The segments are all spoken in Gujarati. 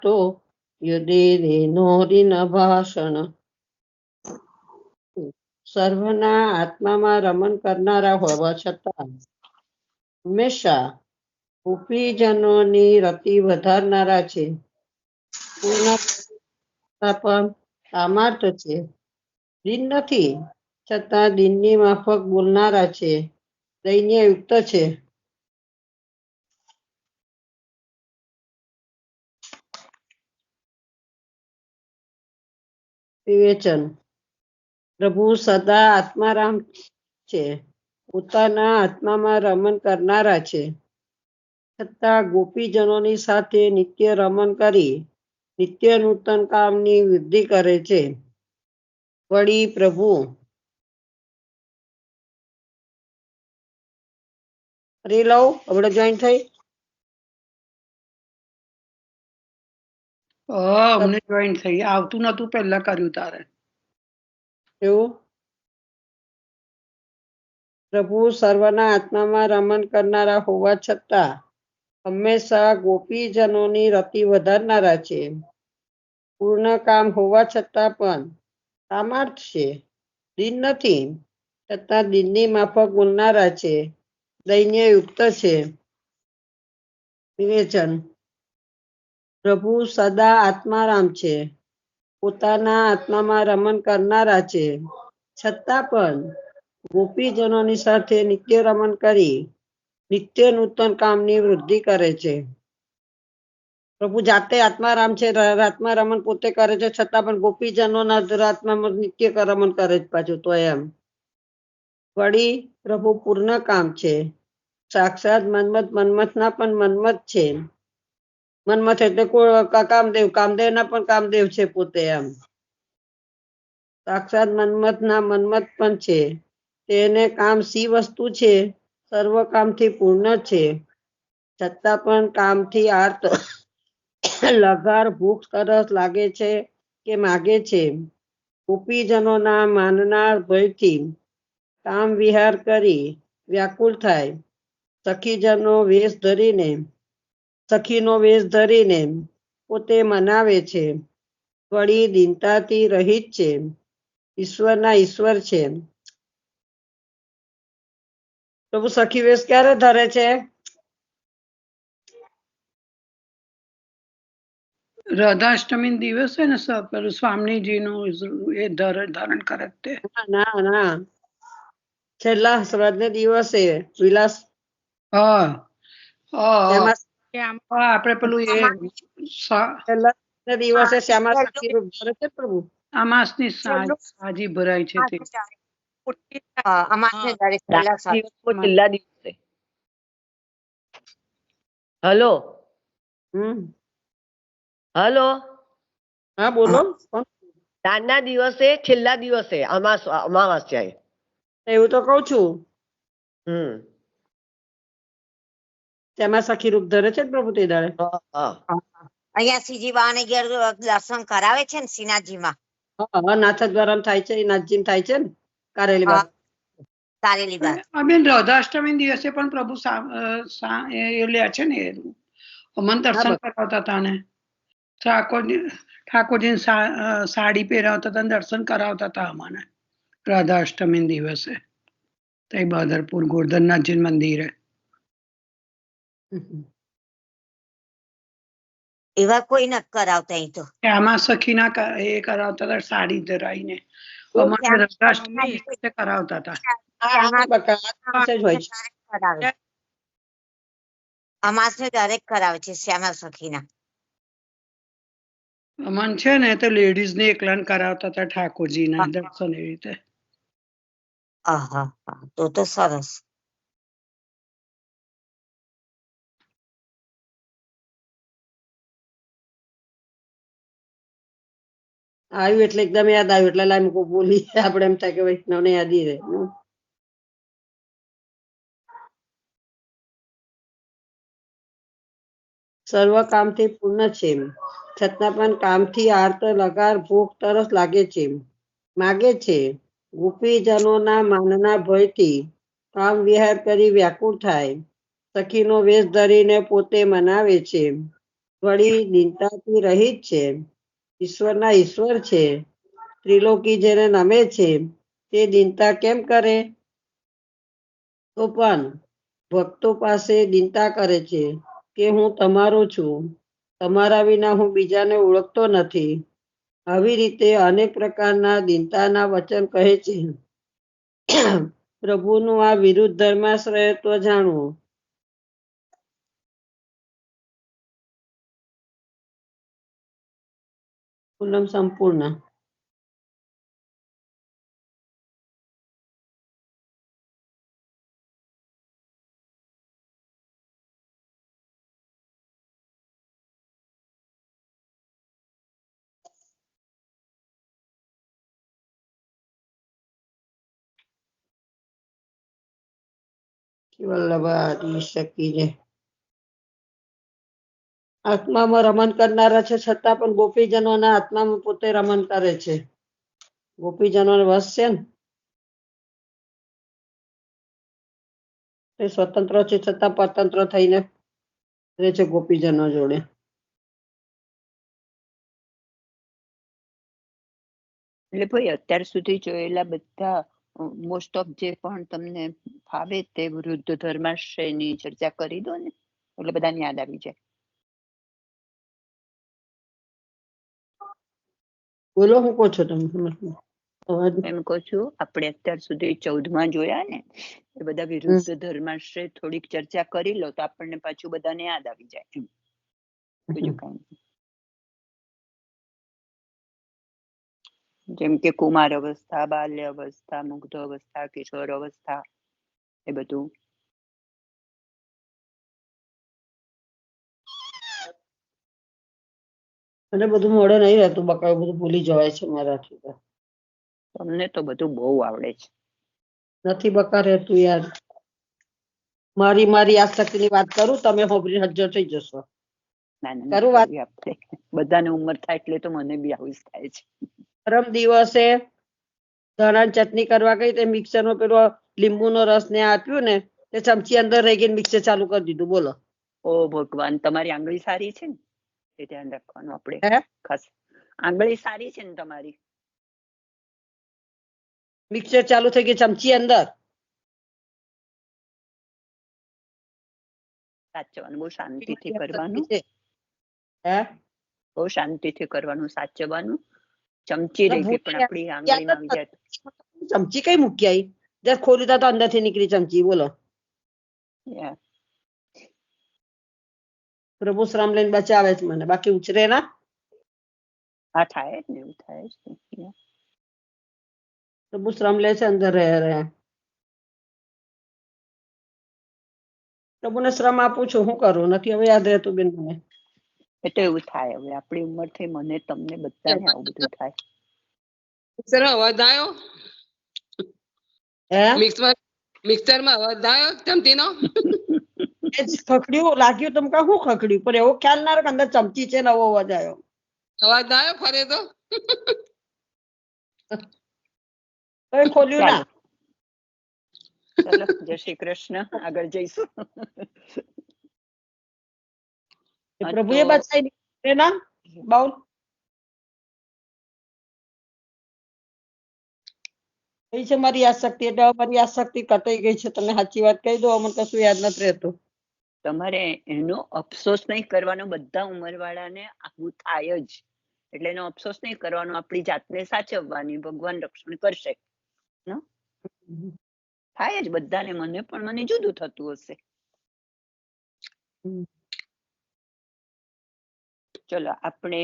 તો યદેરેનોરિન ભાષણ. સર્વના આત્મામાં રમણ કરનારા હોવા છતાં હંમેશા ગોપીજનોની રતિ વધારનારા છે. પૂર્ણ પણ સામર્થ છે. દિન નથી છતાં દિનની માફક બોલનારા છે. દૈન્ય યુક્ત છે. વિવેચન. પ્રભુ સદા આત્મારામ છે. પોતાના આત્મામાં રમણ કરનારા છે. છતાં ગોપીજનોની સાથે નિત્ય રમણ કરી નિત્ય નૂતન કામની વૃદ્ધિ કરે છે. વળી પ્રભુ હરી લઉં આપણે જોઈન થઈ. અમને જોઈન થઈ આવતું નતું પહેલા કર્યું તારે. એવું પ્રભુ સર્વના આત્મામાં રમણ કરનારા હોવા છતાં હંમેશા ગોપીજનોની રતિ વધારનારા છે. પૂર્ણ કામ હોવા છતાં પણ સામર્થ છે. દિન નથી છતાં દિનની માફક બોલનારા છે. દૈન્ય યુક્ત છે. વિવેચન. પ્રભુ સદા આત્મારામ છે. પોતાના આત્મામાં રમણ કરનારા છે. છતાં પણ ગોપીજનોની સાથે નિત્ય રમણ કરી નિત્ય નૂતન કામની વૃદ્ધિ કરે છે. પ્રભુ જાતે આત્મારામ છે. આત્મા રમણ પોતે કરે છે. છતાં પણ ગોપીજનોના આત્મામાં નિત્ય રમણ કરે છે પાછું તો એમ. વળી પ્રભુ પૂર્ણ કામ છે. સાક્ષાત મન્મથના પણ મન્મથ છે. મન્મથ એટલે કામદેવ. કામદેવના પણ કામદેવ છે પોતે એમ. સાક્ષાત મન્મથના મન્મથ પણ છે. તેને કામ સી વસ્તુ છે. સર્વ કામથી પૂર્ણ છે. છતાં પણ કામથી આર્ત લગાર ભૂખ તરસ લાગે છે કે માગે છે. ગોપીજનોના માનનાર ભયથી કામ વિહાર કરી વ્યાકુળ થાય. સખીનો વેશ ધરીને પોતે મનાવે છે. વળી દીનતાથી રહિત છે. ઈશ્વરના ઈશ્વર છે. પ્રભુ સખી વેશ ક્યારે ધરે છે? રાધાષ્ટમી દિવસે ને પેલું સ્વામીજી નું એ ધારણ કરે તે. ના છેલ્લા શ્રાદ્ધ દિવસે વિલાસ આપડે પેલું એ છેલ્લા દિવસે શ્યામા સખી રૂપ ધરે છે પ્રભુ. અમાસ ની સાજી ભરાય છે તે. છેલ્લા દિવસે. Hello hello. હા બોલો. સાંજના દિવસે છેલ્લા દિવસે અમાવાસ્યા. એવું તો કઉ છું. તેમાં સખી રૂપ ધરે છે પ્રભુ તે દાડે. અહીંયા શ્રીજી બાને ઘેર દર્શન કરાવે છે ને શ્રીનાથજીમાં. નાથ દ્વારા થાય છે. નાથજી થાય છે ને કારેલી બાગ. બેન રાધાષ્ટમી દિવસે પણ પ્રભુ એ લે છે ને અમન દર્શન કરાવતા હતા ને. ઠાકોરજી સાડી પહેરાવતા હતા દર્શન કરાવતા હતા અમને રાધાષ્ટમી દિવસે. તઈ બહાદરપુર ગોરધનનાથજી મંદિરે. એવા કોઈ ન કરાવતા અહીં તો. આમાં સખીના એ કરાવતા હતા સાડી ધરાઈને. અમારે રાધાષ્ટમી દિવસે કરાવતા હતા. અમાસ ને દરેક કરાવે છે શ્યામા સખીના. અમન છે ને તો લેડીઝ ને એકલાને કરાવતા હતા ઠાકોરજી ના દર્શન એવી રીતે. તો સરસ. આવ્યું એટલે એકદમ યાદ આવ્યું એટલે લાઈમ બોલી આપડે એમ થાય કે વૈષ્ણવ ને યાદી રહે. સર્વ કામથી પૂર્ણ છે. છતાં પણ કામથી આર્ત લગાર ભૂખ તરસ લાગે છે. માગે છે. ગોપીજનોના માનના ભયથી કામ વિહાર કરી વ્યાકુળ થાય. સખીનો વેશ ધરીને પોતે મનાવે છે. વળી દીનતાથી રહિત છે, ઈશ્વરના ઈશ્વર છે, ત્રિલોકી જેને નમે છે તે દીનતા કેમ કરે? તો પણ ભક્તો પાસે દીનતા કરે છે કે હું તમારો છું, તમારા વિના હું બીજાને ઓળખતો નથી. આવી રીતે અનેક પ્રકારના દીનતાના વચન કહે છે. પ્રભુનું આ વિરુદ્ધ ધર્માશ્રયત્વ જાણવું. પૂનમ સંપૂર્ણ. વલ્લભાદિ શકી જય. આત્મામાં રમણ કરનારા છે છતાં પણ ગોપીજનોના આત્મામાં પોતે રમણ કરે છે. ગોપીજનોને વશ છે ને તે સ્વતંત્ર છે છતાં પરતંત્ર થઈને રહે છે ગોપીજનો જોડે. એટલે ભાઈ અત્યાર સુધી જોયેલા બધા મોસ્ટ ઓફ જે પણ તમને ફાવે તે વૃદ્ધ ધર્માશ્રયની ચર્ચા કરી દો ને, એટલે બધાને યાદ આવી જાય. બોલો, હું કહો છો તમે? એમ કહું છું આપણે અત્યાર સુધી 14માં જોયા ને એ બધા વિરુદ્ધ ધર્માશ્રય થોડીક ચર્ચા કરી લો તો આપણને પાછું બધાને યાદ આવી જાય. બીજું કઈ નહીં. જેમ કે કુમાર અવસ્થા, બાલ્ય અવસ્થા, મુગ્ધ અવસ્થા, કિશોર અવસ્થા, એ બધું. અને બધું મોડે નહીં રહેતું બકા, બધું ભૂલી જવાય છે મારાથી. તમને તો બધું બહુ આવડે છે. નથી બકા રહેતું યાર. મારી આસક્તિની વાત કરું, તમે હોબરી હજ્જર થઈ જશો. ના ના કરું વાત? આપણે બધાને ઉંમર થાય એટલે તો મને બી આવું જ થાય છે. પરમ દિવસે ધાણાની ચટણી કરવા ગઈ તે મિક્સરનો પેલો લીંબુનો રસ ને આપ્યું ને તે ચમચી અંદર રહી ગઈ, મિક્સર ચાલુ કરી દીધું. બોલો. ઓ ભગવાન, તમારી આંગળી સારી છે ને એ ધ્યાન રાખવાનું આપણે હે? ખાસ. આંગળી સારી છે ને તમારી? મિક્સર ચાલુ થઈ ગઈ, ચમચી અંદર. સાચવવાનું, બહુ શાંતિથી કરવાનું. હે? બહુ શાંતિથી કરવાનું, સાચવવાનું. ચમચી રહી ગઈ પણ આપણી આંગળીમાં આવી જાય. ચમચી કઈ મૂકી આવી? જયારે ખોલ્યું તો અંદર થી નીકળી ચમચી. બોલો. Yeah. પ્રભુ શ્રમ લઈને બચાવે છે મને, બાકી ઉછરે ના. હા થાય જ ને, એવું થાય જ ને. Yeah. પ્રભુ શ્રમ લે છે અંદર રહે. પ્રભુને શ્રમ આપું છું, શું કરું? નથી હવે યાદ રહેતું બેન મને. એટલે એવું થાય, હવે આપણી ઉંમર થઈ, મને તમને બધાને આવું બધું થાય. મિક્સર માં અવાજ આવ્યો? હે? મિક્સર માં અવાજ આવ્યો ચમચીનો? ખખડ્યું લાગ્યું તમને? શું ખખડ્યું? પણ એવો ખ્યાલ ના રહ્યો કે અંદર ચમચી છે, નવો અવાજ આવ્યો. અવાજ આવ્યો ફરે તો? કઈ ખોલ્યું ના. ચાલો, જય શ્રી કૃષ્ણ. આગળ જઈશું. પ્રભુએ બચાવી ના બાઉલ. કઈ છે મારી યાદશક્તિ? એટલે મારી યાદશક્તિ કટાઈ ગઈ છે. તમે સાચી વાત કહી દો, મને કશું યાદ નથી રહેતું. તમારે એનો અફસોસ નહીં કરવાનો. બધા ઉંમરવાળાને આવું થાય જ, એટલે એનો અફસોસ નહીં કરવાનો. આપણી જાતને સાચવવાની, ભગવાન રક્ષણ કરશે. થાય જ બધાને, મને જુદું થતું હશે. ચલો આપણે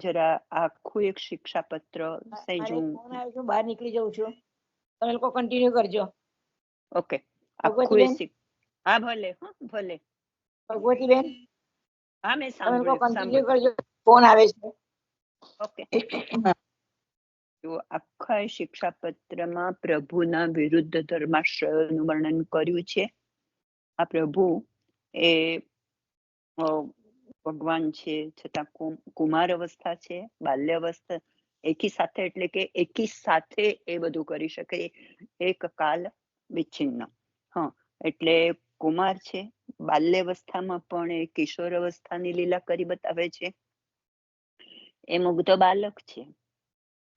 જરા આખું એક શિક્ષાપત્ર સહેજું બહાર નીકળી જાઉં છું, તમે લોકો કન્ટિન્યુ કરજો. ઓકે, આખું હા ભલે, હા ભલે. ભગવતીબેન, હા મેં તમે લોકો કન્ટિન્યુ સાંભળ્યું. કરજો, ફોન આવે છે. ઓકે. તો આખા શિક્ષાપત્રમાં પ્રભુના વિરુદ્ધ ધર્માશ્રયનું વર્ણન કર્યું છે. આ પ્રભુ એ ભગવાન છે, છતાં કુમાર અવસ્થા છે, બાલ્ય અવસ્થા એકી સાથે, એટલે કે એકી સાથે એ બધું કરી શકે, એક કાલ વિચ્છિન્ન. હા, એટલે કુમાર છે, બાલ્યાવસ્થામાં પણ એ કિશોર અવસ્થાની લીલા કરી બતાવે છે. એ મુગ્ધ બાલક છે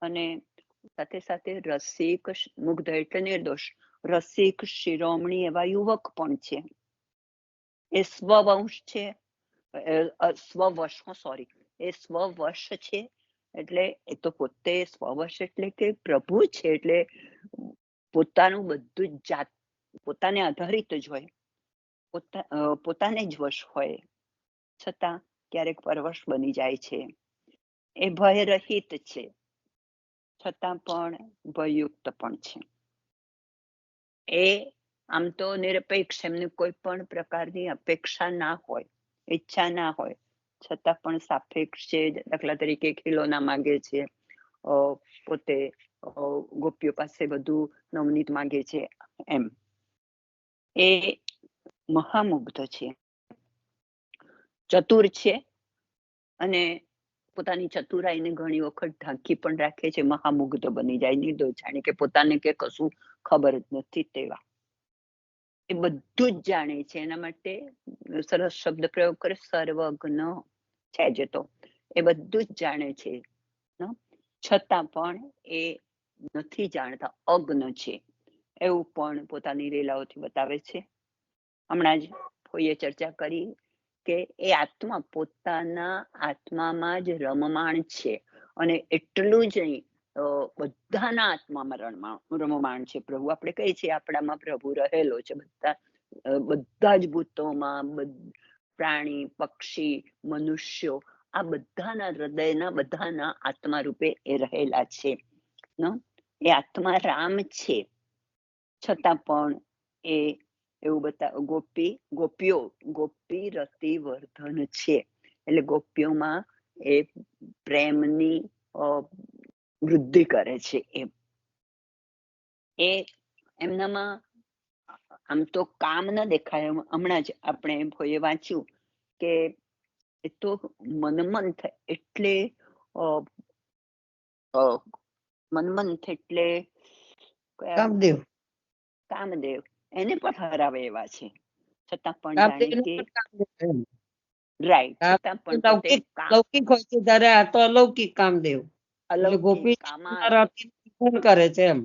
અને સાથે સાથે રસિક, મુગ્ધ એટલે નિર્દોષ, રસિક શિરોમણી એવા યુવક પણ છે. એ સ્વવંશ છે, એ સ્વવશ છે. એટલે એ તો પોતે સ્વવશ એટલે કે પ્રભુ છે, એટલે પોતાનું બધું જ પોતાને આધારિત જ હોય, પોતાને જ વશ હોય, છતાં ક્યારેક પરવશ બની જાય છે. એ ભય રહિત છે, છતાં પણ ભયયુક્ત પણ છે. એ આમ તો નિરપેક્ષ, એમને કોઈ પણ પ્રકારની અપેક્ષા ના હોય, ઈચ્છા ના હોય, છતાં પણ સાપેક્ષ છે. દાખલા તરીકે ખીલોના માંગે છે, પોતે ગોપીઓ પાસે બધું નવનીત માંગે છે. એમ એ મહામુગ્ધ છે, ચતુર છે અને પોતાની ચતુરાઈને ઘણી વખત ઢાંકી પણ રાખે છે. મહામુગ્ધ બની જાય, નિર્દોષ, જાણે કે પોતાને કે કશું ખબર જ નથી તેવા. એ બધું જ જાણે છે. એના માટે સરસ શબ્દ પ્રયોગ કરે, સર્વજ્ઞ છે જે તો એ બધું જ જાણે છે, છતાં પણ એ નથી જાણતા, અજ્ઞ છે એવું પણ પોતાની લીલાઓથી બતાવે છે. હમણાં જ કોઈએ ચર્ચા કરી કે એ આત્મા પોતાના આત્મામાં જ રમમાણ છે અને એટલું જ નહીં, બધાના આત્મામાં રમમાણ છે પ્રભુ. આપણે કહીએ છીએ આપણામાં પ્રભુ રહેલો છે, બધા જ ભૂતોમાં, પ્રાણી, પક્ષી, મનુષ્યો, આ બધાના હૃદયના, બધાના આત્મા રૂપે એ રહેલા છે. એ આત્મા રામ છે, છતાં પણ એ એવું ગોપી રતિ વર્ધન છે. એટલે ગોપીઓમાં એ પ્રેમની વૃદ્ધિ કરે છે. એ એમનામાં આમ તો કામ ન દેખાય. હમણાં જ આપણે ભોઈએ વાંચ્યું કે એ તો મનમંથ એટલે મનમંથ એટલે કામદેવ એને પણ હરાવે એવા છે, છતાં પણ જાણે કે રાઈટ, છતાં પણ લૌકિક હોય છે, ત્યારે આ તો અલૌકિક કામદેવ, એટલે ગોપી કરે છે એમ.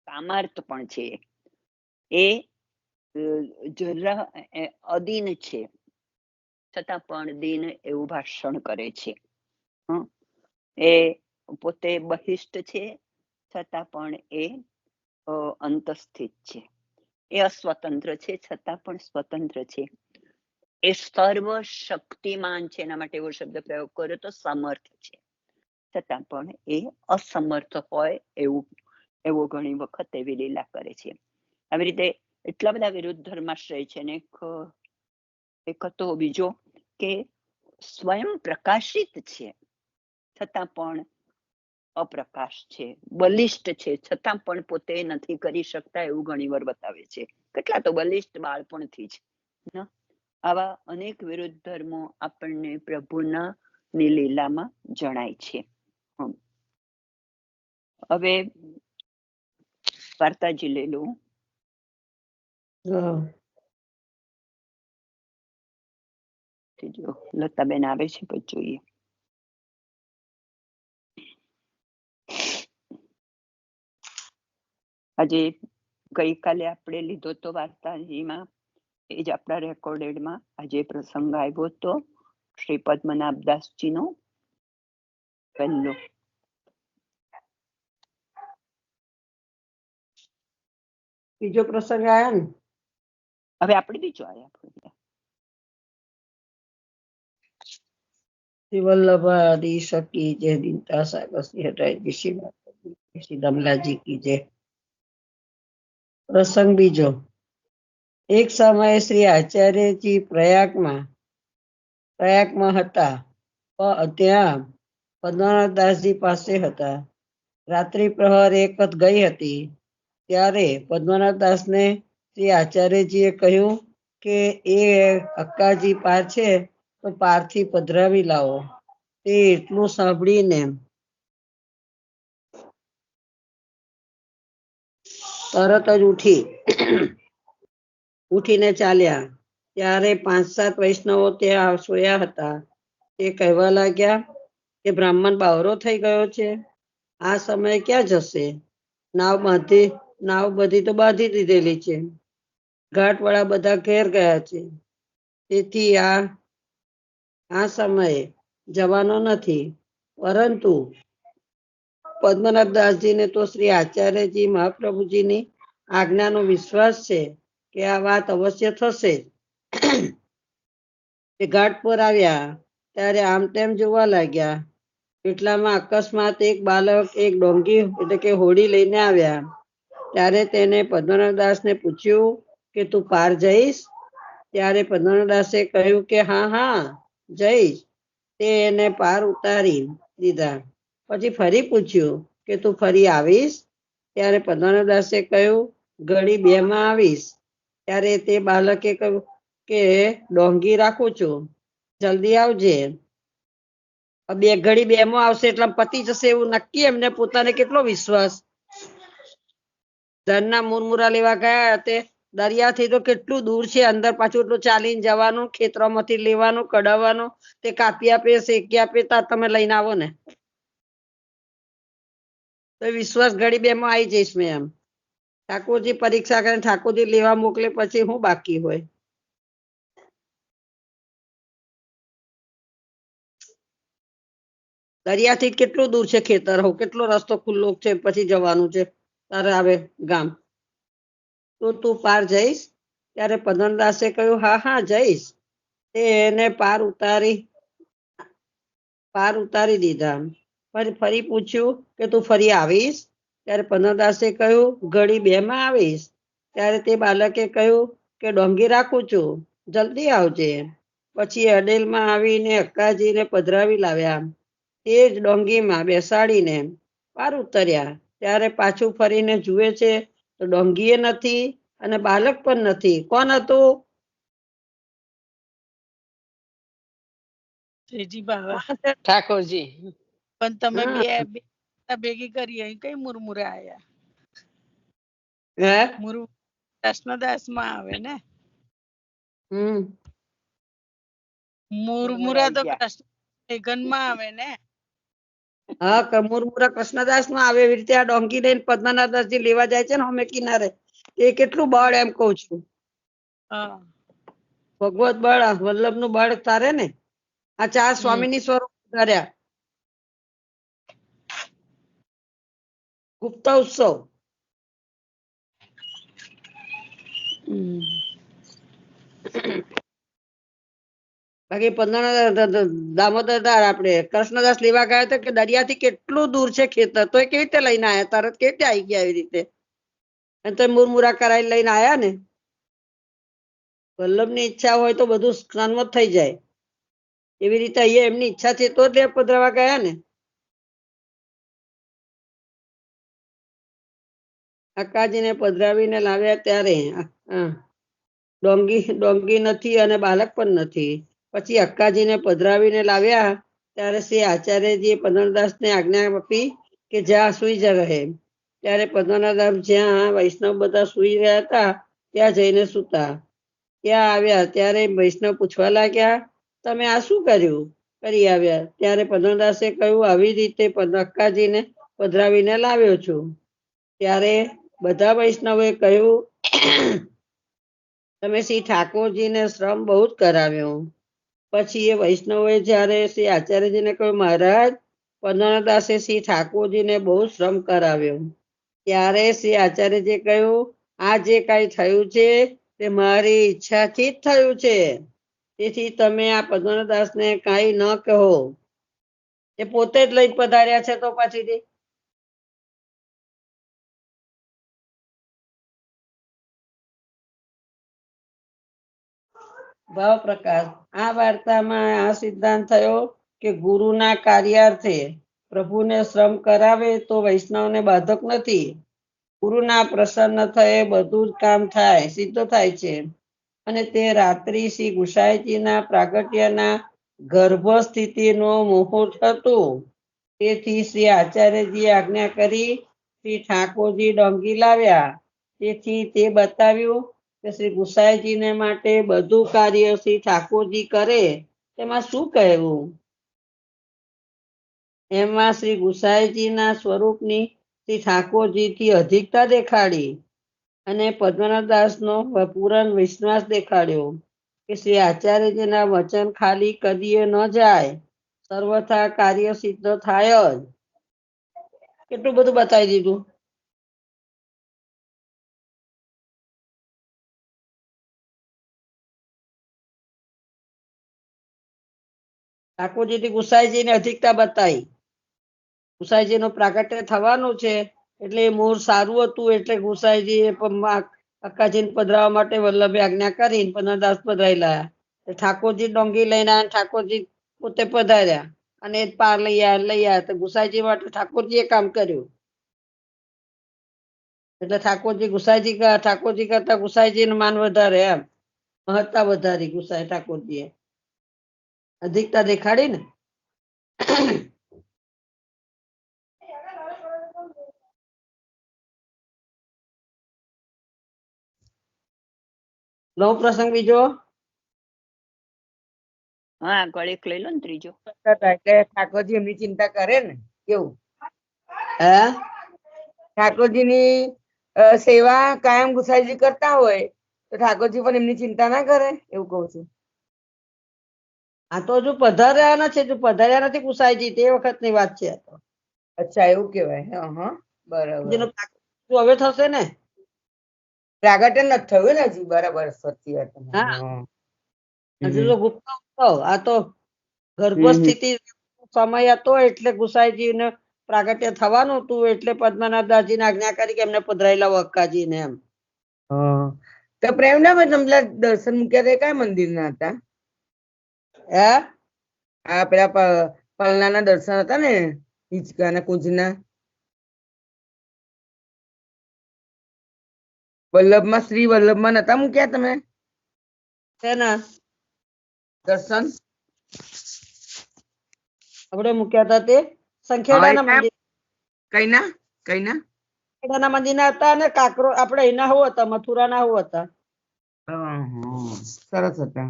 કામાર્થ પણ છે. એ જરા અદીન છે, છતાં પણ દીન એવું ભાષણ કરે છે. એ પોતે બહિષ્ઠ છે, છતાં પણ એ અંતસ્થિત છે. એ અસ્વતંત્ર છે, છતાં પણ સ્વતંત્ર છે. એ સર્વશક્તિમાન છે, એના માટે એવો શબ્દ પ્રયોગ કર્યો તો સમર્થ છે, છતાં પણ એ અસમર્થ હોય એવો ઘણી વખત એવી લીલા કરે છે. આવી રીતે એટલા બધા વિરુદ્ધ ધર્માશ્રય છે ને. એક હતો બીજો કે સ્વયં પ્રકાશિત છે, છતાં પણ અપ્રકાશ છે, બલિષ્ઠ છે, છતાં પણ પોતે નથી કરી શકતા એવું ઘણી વાર બતાવે છે. કેટલા તો બલિષ્ઠ બાળપણથી જ. આવા અનેક વિરુદ્ધ ધર્મો આપણને પ્રભુના ની લીલામાં જણાય છે. હવે વાર્તાજી લઈ લો. લતાબેન આવે છે પછી જોઈએ. આજે ગઈકાલે આપણે લીધો તો વાર્તાજીમાં, એ જ આપણા રેકોર્ડેડમાં આજે પ્રસંગ આવ્યો હતો શ્રી પદ્મનાભદાસજીનો પહેલો. બીજો પ્રસંગ આવ્યો ને, હવે આપણે બીજો આવ્યા. શ્રી વલ્લભાદી શકી જય, દિનતા સાગર શ્રી હટાઈ શ્રી દમલાજી કી જય. પ્રસંગ બીજો. એક સમયે શ્રી આચાર્યજી પ્રયાગમાં હતા. ત્યાં પદ્મનાભદાસજી પાસે હતા. રાત્રિ પ્રહર 1 ગઈ હતી, ત્યારે પદ્મનાભદાસને શ્રી આચાર્યજીએ કહ્યું કે એ અક્કાજી પાર છે તો પારથી પધરાવી લાવો. તે એટલું સાંભળીને તરત જ ઉઠીને ચાલ્યા. ત્યારે 5-7 વૈષ્ણવો ત્યાં સોયા હતા. તે કહેવા લાગ્યા કે બ્રાહ્મણ બાવરો થઈ ગયો છે, આ સમયે ક્યાં જશે? નાવ બધી તો બાંધી દીધેલી છે, ઘાટવાળા બધા ઘેર ગયા છે, તેથી આ સમયે જવાનો નથી. પરંતુ પદ્મનાભદાસજીને તો શ્રી આચાર્યજી મહાપ્રભુજીની આજ્ઞાનો વિશ્વાસ છે કે આ વાત અવશ્ય થશે જ. તે ઘાટ પર આવ્યા ત્યારે આમ તેમ જોવા લાગ્યા. એટલામાં અકસ્માત એક બાલક એક ડોંગી એટલે કે હોડી લઈને આવ્યા. ત્યારે તેને પદ્મનાભદાસને પૂછ્યું કે તું પાર જઈશ? ત્યારે પદ્મનાભદાસે કહ્યું કે હા જઈશ. તે એને પાર ઉતારી દીધા. પછી ફરી પૂછ્યું કે તું ફરી આવીશ? ત્યારે પદ્મનાભદાસે કહ્યું ઘડી 2 માં આવીશ. ત્યારે તે બાલકે કહ્યું કે ડોંગી રાખું છું, જલ્દી આવજે. ઘડી 2 માં આવશે એટલે પતી જશે એવું નક્કી. એમને પોતાને કેટલો વિશ્વાસ. ધનના મુરમુરા લેવા ગયા તે દરિયાથી તો કેટલું દૂર છે, અંદર પાછું એટલું ચાલીને જવાનું, ખેતરોમાંથી લેવાનું, કઢાવવાનું, તે કાપી આપે, શેકી આપે, તમે લઈને આવો ને. તો વિશ્વાસ ઘડી 2 માં આવી જઈશ મેં એમ. ઠાકોરજી પરીક્ષા કરીને ઠાકોરજી લેવા મોકલે પછી હું બાકી હોય. દરિયાથી કેટલું દૂર છે ખેતર, કેટલો રસ્તો ખુલ્લો છે, પછી જવાનું છે તારે આવે ગામ. તો તું પાર જઈશ? ત્યારે પદ્મનાભદાસે કહ્યું હા જઈશ. તે એને પાર ઉતારી દીધા. ફરી પૂછ્યું કે તું ફરી આવીશ? ત્યારે પદ્મનાભદાસે કહ્યું ઘડી 2 માં આવીશ. ત્યારે તે બાલકે કહ્યું કે ડોંગી રાખું છું, જલ્દી આવજે. પછી અડેલમાં આવીને અક્કાજીને પધરાવી લાવ્યા. તે જ ડોંગીમાં બેસાડીને પાર ઉતર્યા. ત્યારે પાછું ફરીને જુએ છે તો ડોંગીએ નથી અને બાલક પણ નથી. કોણ હતું? શ્રીજી બાબા. ઠાકોરજી. પણ તમે હા. બે ભેગી કરી અહીં કઈ મુરમુરા આયા? હે? કૃષ્ણદાસ માં આવે ને હમ મુરમુરા તો કૃષ્ણ માં આવે ને. હા, મુરમુરા કૃષ્ણદાસ માં આવે. એવી રીતે આ ડોંગી લઈને પદ્મનાભદાસજી લેવા જાય છે ને અમે કિનારે. એ કેટલું બળ એમ કઉ છું. હા, ભગવત બળ, વલ્લભ નું બળ તારે ને. આ 4 સ્વામીની સ્વરૂપ ધાર્યા. ગુપ્ત ઉત્સવ. બાકી દામોદરદાસ આપણે કૃષ્ણદાસ લેવા ગયા તો કે દરિયાથી કેટલું દૂર છે ખેતર, તો એ કેવી રીતે લઈને આયા? તરત કેવી રીતે આવી ગયા? એવી રીતે અને તો મુરમુરા કરાવી લઈને આયા ને. વલ્લભની ઈચ્છા હોય તો બધું સન્મત થઈ જાય. એવી રીતે અહીંયા એમની ઈચ્છા છે તો જ પધરાવા ગયા ને. અક્કાજીને પધરાવીને લાવ્યા ત્યારે ડોંગી નથી અને બાલક પણ નથી. પછી અક્કાજીને પધરાવીને લાવ્યા ત્યારે શ્રી આચાર્યજીએ પદ્મનાભદાસને આજ્ઞા આપી કે જા સુઈ જા રહે. ત્યારે પદ્મનાભદાસ જ્યાં વૈષ્ણવ બધા સુઈ રહ્યા હતા ત્યાં જઈને સૂતા. ત્યાં આવ્યા ત્યારે વૈષ્ણવ પૂછવા લાગ્યા તમે આ શું કર્યું? કરી આવ્યા. ત્યારે પદ્મનાભદાસે કહ્યું આવી રીતે અક્કાજીને પધરાવીને લાવ્યો છું. ત્યારે બધા વૈષ્ણવોએ કહ્યું તમે શ્રી ઠાકોરજીને શ્રમ બહુ જ કરાવ્યો. પછી એ વૈષ્ણવોએ જ્યારે શ્રી આચાર્યજીને કહ્યું મહારાજ પદ્મનાભદાસે શ્રી ઠાકોરજીને બહુ શ્રમ કરાવ્યો. ત્યારે શ્રી આચાર્યજીએ કહ્યું આ જે કઈ થયું છે તે મારી ઈચ્છાથી જ થયું છે. તેથી તમે આ પદ્મનાભદાસને કાંઈ ન કહો. એ પોતે જ લઈ પધાર્યા છે તો પછીથી ભાવ પ્રકાશ. આ વાર્તામાં આ સિદ્ધાંત થયો કે ગુરુના કાર્યાર્થે પ્રભુને શ્રમ કરાવે તો વૈષ્ણવને બાધક નથી. ગુરુના પ્રસન્ન થયે બધું જ કામ થાય, સિદ્ધ થાય છે. અને તે રાત્રિ શ્રી ગુસાઈજીના પ્રાગટ્યના ગર્ભ સ્થિતિનો મુહૂર્ત હતું. તેથી શ્રી આચાર્યજીએ આજ્ઞા કરી શ્રી ઠાકોરજી ડોંગી લાવ્યા. તેથી તે બતાવ્યું કે શ્રી ગુસાઈજીને માટે બધું કાર્ય શ્રી ઠાકોરજી કરે તેમાં શું કહેવું? એમાં શ્રી ગુસાઈજીના સ્વરૂપની શ્રી ઠાકોરજીથી અધિકતા દેખાડી અને પદ્મનાભદાસનો પૂરણ વિશ્વાસ દેખાડ્યો કે શ્રી આચાર્યજીના વચન ખાલી કદીએ ન જાય, સર્વથા કાર્ય સિદ્ધ થાય જ. કેટલું બધું બતાવી દીધું. ઠાકોરજીથી ગુસાઈજીને અધિકતા બતાવી. ગુસાઈજીનું પ્રાગટ્ય થવાનું છે એટલે એ મૂળ સારું હતું એટલે ગુસાઈજી અક્કાજીને પધરાવવા માટે વલ્લભે આજ્ઞા કરીને પદ્મનાભદાસ પધરાઈ લાયા. ઠાકોરજી ડોંગી લઈને આવ્યા, ઠાકોરજી પોતે પધાર્યા અને એ પાર લઈ આવ્યા. તો ગુસાઈજી માટે ઠાકોરજીએ કામ કર્યું. એટલે ઠાકોરજી કરતા ગુસાઈજીનું માન વધારે, એમ મહત્તા વધારી ગુસાઈ ઠાકોરજીએ. અધિકતા દેખાડી ને. નવો પ્રસંગ બીજો. હા આગળ એક લઈ લો ને ત્રીજો. એટલે ઠાકોરજી એમની ચિંતા કરે ને કેવું? હે, ઠાકોરજીની સેવા કાયમ ગુસાઈજી કરતા હોય તો ઠાકોરજી પણ એમની ચિંતા ના કરે એવું કહું છું. આ તો હજુ પધાર્યા નથી, હજુ પધાર્યા નથી ગુસાઈજી, તે વખતની વાત છે. આ તો અચ્છા એવું કહેવાય. હા હા બરાબર. જેનું પ્રાગટ્ય હવે થશે ને. પ્રાગટ્ય નથી થયું ને હજી. બરાબર, સાચી વાત. હા. હા. હજુ તો ગુપ્ત ઉત્સવ, આ તો ગર્ભસ્થિતિ સમય હતો એટલે ગુસાઈજીને પ્રાગટ્ય થવાનું હતું એટલે પદ્મનાભદાસજીને આજ્ઞા કરી કે એમને પધરાઈ લાવો અક્કાજીને, એમ. હા. તો પ્રેમનામાં તમને દર્શન મૂક્યા હતા કયા મંદિર ના હતા? હે, આ પેલા પલનાના દર્શન હતા ને, હિંચકાના કુંજના. વલ્લભમાં, શ્રી વલ્લભમાં નતા મૂક્યા તમે શેના દર્શન? આપણે મૂક્યા હતા તે સંખેડાના મંદિર. કઈના કઈના? સંખેડાના મંદિરના હતા ને કાકરો આપણે એના હું હતા, મથુરાના હું હતા. સરસ હતા.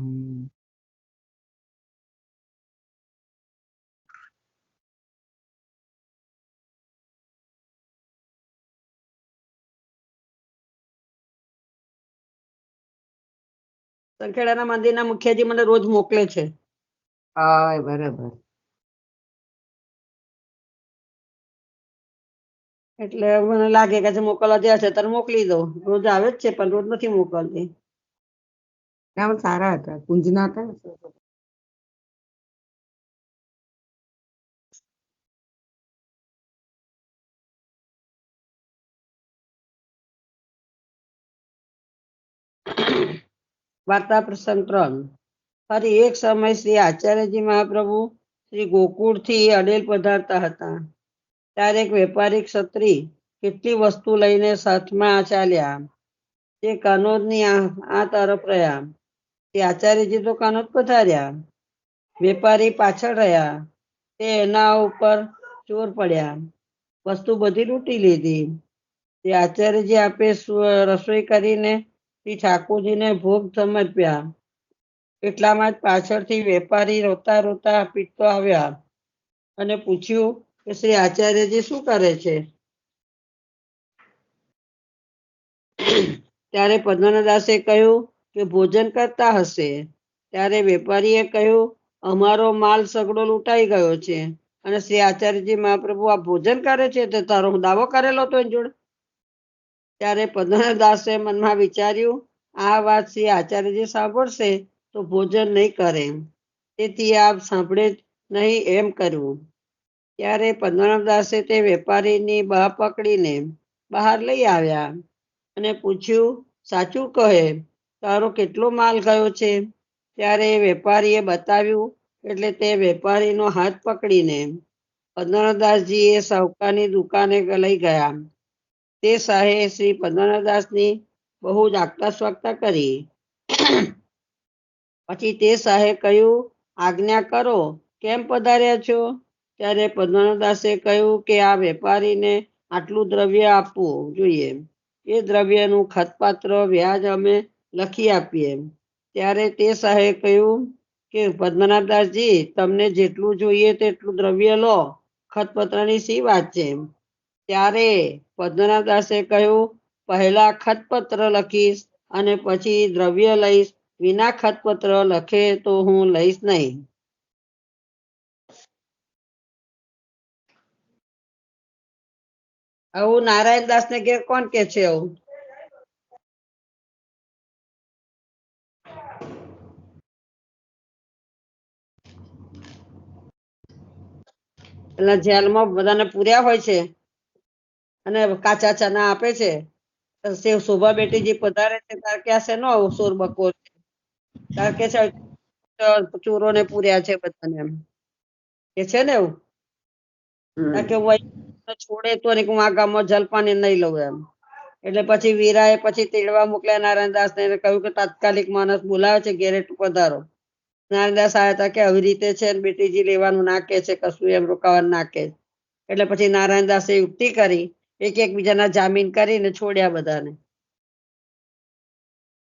સંખેડાના મંદિરના મુખિયાજી મને રોજ મોકલે છે. હા બરાબર. એટલે મને લાગે કે મોકલવા જ્યાં છે ત્યારે મોકલી દઉં. રોજ આવે જ છે પણ રોજ નથી મોકલતી. સારા હતા, કુંજના હતા ને. વાર્તા પ્રસંગ 3. ફરી એક સમય શ્રી આચાર્યજી મહાપ્રભુ શ્રી ગોકુળથી અડેલ પધારતા હતા. ત્યારે એક વેપારી ક્ષત્રિય કેટલી વસ્તુ લઈને સાથમાં ચાલ્યા. તે કનોજની આ તરફ રહ્યા. તે આચાર્યજી તો કનોજ પધાર્યા. વેપારી પાછળ રહ્યા. તે એના ઉપર ચોર પડ્યા, વસ્તુ બધી લૂંટી લીધી. તે આચાર્યજી આપે રસોઈ કરીને શ્રી ઠાકોરજીને ભોગ સમર્પ્યા. એટલામાં જ પાછળથી વેપારી રોતા રોતા પીટતો આવ્યા અને પૂછ્યું કે શ્રી આચાર્યજી શું કરે છે? ત્યારે પદ્મનાભદાસે કહ્યું કે ભોજન કરતા હશે. ત્યારે વેપારીએ કહ્યું અમારો માલ સગડો લૂંટાઈ ગયો છે અને શ્રી આચાર્યજી મહાપ્રભુ આ ભોજન કરે છે તે તારો દાવો કરેલો હતો એની જોડે. ત્યારે પદ્મનાભદાસે મનમાં વિચાર્યું આ વાત શ્રી આચાર્યજી સાંભળશે તો ભોજન નહીં કરે, તેથી આપ સાંભળે જ નહીં એમ કરવું. ત્યારે પદ્મનાભદાસે તે વેપારીની બાહ પકડીને બહાર લઈ આવ્યા અને પૂછ્યું સાચું કહે, તારો કેટલો માલ ગયો છે? ત્યારે વેપારીએ બતાવ્યું એટલે તે વેપારીનો હાથ પકડીને પદ્મનાભદાસજીએ સાહુકારની દુકાને લઈ ગયા. તે શાહે શ્રી પદ્મનાભદાસની બહુ જ આગતા સ્વાગતા કરી. પછી તે શાહે કહ્યું આજ્ઞા કરો, કેમ પધાર્યા છો? ત્યારે પદ્મનાભદાસે કહ્યું કે આ વેપારીને આટલું દ્રવ્ય આપવું જોઈએ. એ દ્રવ્યનું ખતપાત્ર વ્યાજ અમે લખી આપીએ. ત્યારે તે સાહેબ કહ્યું કે પદ્મનાભદાસજી, તમને જેટલું જોઈએ તેટલું દ્રવ્ય લો, ખતપત્રની શી વાત છે? ત્યારે પદ્મનાભદાસે કહ્યું, પહેલા ખતપત્ર લખીશ અને પછી દ્રવ્ય લઈશ. વિના ખતપત્ર લખે તો હું લઈશ નહીં. આવું નારાયણદાસ ને ઘેર કોણ કે છે આવું? પેલા જેલમાં બધાને પૂર્યા હોય છે અને કાચા ચના આપે છે. શોભા બેટીજી પધારે છે તાર કે છે નો આવું સોર બકોર છે. તાર કે છે ચોરોને પૂર્યા છે બધાને, એમ કે છે ને એવું. તાર કે હું છોડે તો ને હું આ ગામમાં જલપાની નહીં લઉં એમ. એટલે પછી વીરાએ પછી તેડવા મોકલ્યા નારાયણદાસ ને, કહ્યું કે તાત્કાલિક માણસ બોલાવે છે, ઘેરે પધારો. નારાયણદાસ આવ્યા હતા કે આવી રીતે છે ને બેટીજી લેવાનું ના કે છે, કશું એમ રોકાવાનું ના કે. એટલે પછી નારાયણદાસે યુક્તિ કરી, એક બીજાના જામીન કરીને છોડ્યા બધાને.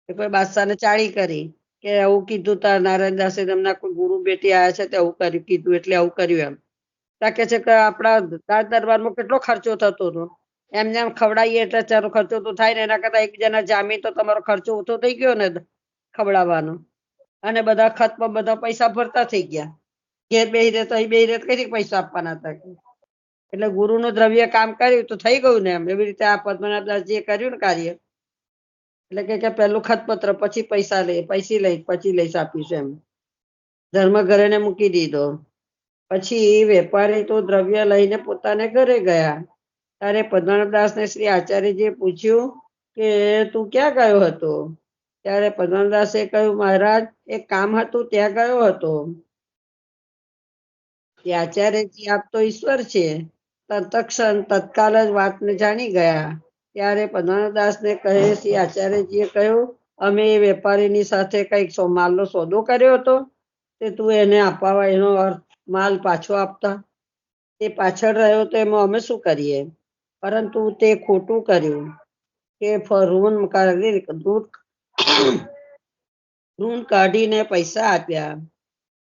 કોઈ બાદશાહને ચાળી કરી કે આવું કીધું તા નારાયણદાસે, તેમના કોઈ ગુરુ બેટી આવ્યા છે તે આવું કર્યું કીધું એટલે આવું કર્યું એમ. તાકે છે કે આપણા રાજ દરબારમાં કેટલો ખર્ચો થતો હતો, એમને એમ ખવડાવીએ એટલે ચાલો ખર્ચો તો થાય ને, એના કરતા એકબીજાના જામીન તો તમારો ખર્ચો ઓછો થઈ ગયો ને ખવડાવવાનો. અને બધા ખતમાં બધા પૈસા ભરતા થઈ ગયા. ઘેર બેહી રહે તો અહીં બેહી રહે કઈ પૈસા આપવાના હતા? એટલે ગુરુનું દ્રવ્ય કામ કર્યું તો થઈ ગયું ને એમ. એવી રીતે આ પદ્મનાભદાસજીએ કર્યું ને કાર્ય. એટલે કે પેલું ખતપત્ર, પછી પૈસા લઈ પછી લઈશ આપીશું એમ. ધર્મ ઘરે મૂકી દીધો. પછી વેપારી તો દ્રવ્ય લઈને પોતાને ઘરે ગયા. ત્યારે પદ્મનાભદાસને શ્રી આચાર્યજીએ પૂછ્યું કે તું ક્યાં ગયો હતો? ત્યારે પદ્મનાભદાસે કહ્યું, મહારાજ એક કામ હતું ત્યાં ગયો હતો. આચાર્યજી આપ તો ઈશ્વર છે. તત્ક્ષણ તત્કાલ જ વાતને જાણી ગયા. ત્યારે પદ્મનાભદાસને કહે, શ્રી આચાર્યજીએ કહ્યું, અમે એ વેપારીની સાથે કઈક માલનો સોદો કર્યો હતો તે તું એને આપવા એનો અર્થ માલ પાછો આપતા. તે પાછળ રહ્યો તો એમાં અમે શું કરીએ? પરંતુ તે ખોટું કર્યું કે ઋણ કાઢીને પૈસા આપ્યા.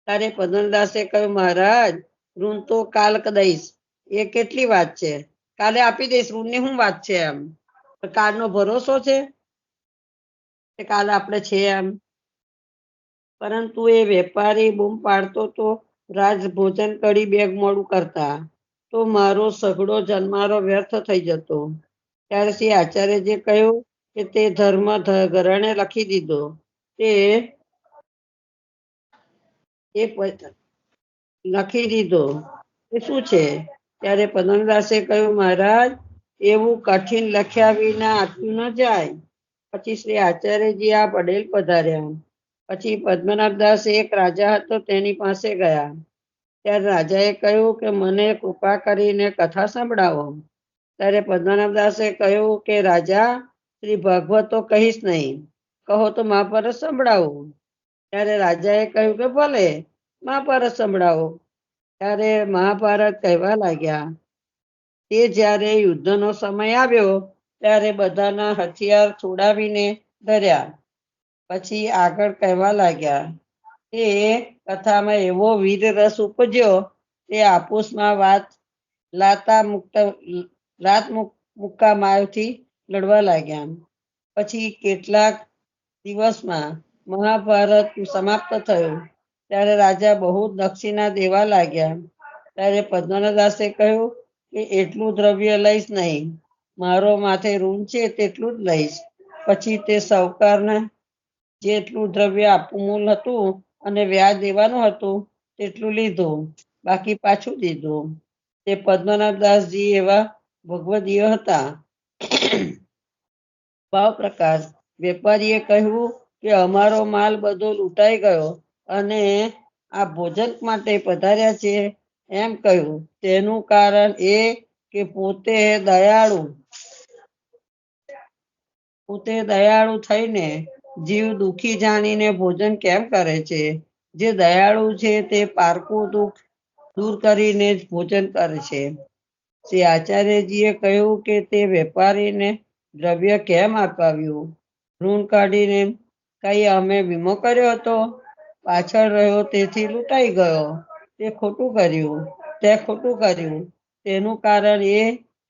ત્યારે પદ્મનાભદાસે કહ્યું, મહારાજ ઋણ તો કાલ દઈશ, એ કેટલી વાત છે? કાલે આપી દઈશ, ઋણની શું વાત છે? એમ કાલનો ભરોસો છે કે કાલે આપણે છે એમ? પરંતુ એ વેપારી બૂમ પાડતો તો રાજ ભોજન કરી બેગ મોડું કરતા તો મારો સઘળો જન્મારો વ્યર્થ થઈ જતો. ત્યારે શ્રી આચાર્યજીએ કહ્યું કે તે ધર્મ ઘરણે લખી દીધો, તે લખી દીધો એ શું છે? ત્યારે પદ્મનાભદાસે કહ્યું, મહારાજ એવું કઠિન લખ્યા વિના આપ્યું ન જાય. પછી શ્રી આચાર્યજી આ પટેલ પધાર્યા. પછી પદ્મનાભદાસ એક રાજા હતો તેની પાસે ગયા. ત્યારે રાજાએ કહ્યું કે મને કૃપા કરીને કથા સંભળાવો. ત્યારે પદ્મનાભદાસે કહ્યું કે રાજા, શ્રી ભાગવત તો કહીશ નહીં, કહો તો મહાભારત સંભળાવો. ત્યારે રાજાએ કહ્યું કે ભલે મહાભારત સંભળાવો. ત્યારે મહાભારત કહેવા લાગ્યા. તે જ્યારે યુદ્ધનો સમય આવ્યો ત્યારે બધાના હથિયાર છોડાવીને ધર્યા. પછી આગળ કહેવા લાગ્યા. તે કથામાં એવો વીર રસ ઉપજ્યો તે આપોસમાં લાત મુક્કા મારથી લડવા લાગ્યા. પછી કેટલાક દિવસમાં મહાભારત સમાપ્ત થયું. ત્યારે રાજા બહુ દક્ષિણા દેવા લાગ્યા. ત્યારે પદ્મનાભદાસે કહ્યું કે એટલું દ્રવ્ય લઈશ નહીં, મારો માથે ઋણ છે તેટલું જ લઈશ. પછી તે સાહુકારને જેટલું દ્રવ્ય આપવું મૂલ હતું અને વ્યાજ દેવાનું હતું તેટલું લીધું, બાકી પાછું દીધું. તે પદ્મનાભદાસજી એવા ભગવદીય હતા. ભાવ પ્રકાશ. વેપારીએ કહ્યું કે અમારો માલ બધો લૂંટાઈ ગયો અને આ ભોજન માટે પધાર્યા છે એમ કહ્યું. તેનું કારણ એ કે પોતે દયાળુ થઈને જીવ દુઃખી જાણીને ભોજન કેમ કરે છે? જે દયાળુ છે તે પારકું દુઃખ દૂર કરીને જ ભોજન કરે છે. શ્રી આચાર્યજીએ કહ્યું કે તે વેપારીને દ્રવ્ય કેમ અપાવ્યું? ઋણ કાઢીને કઈ અમે વીમો કર્યો હતો, પાછળ રહ્યો તેથી લૂંટાઈ ગયો, તે ખોટું કર્યું. તેનું કારણ એ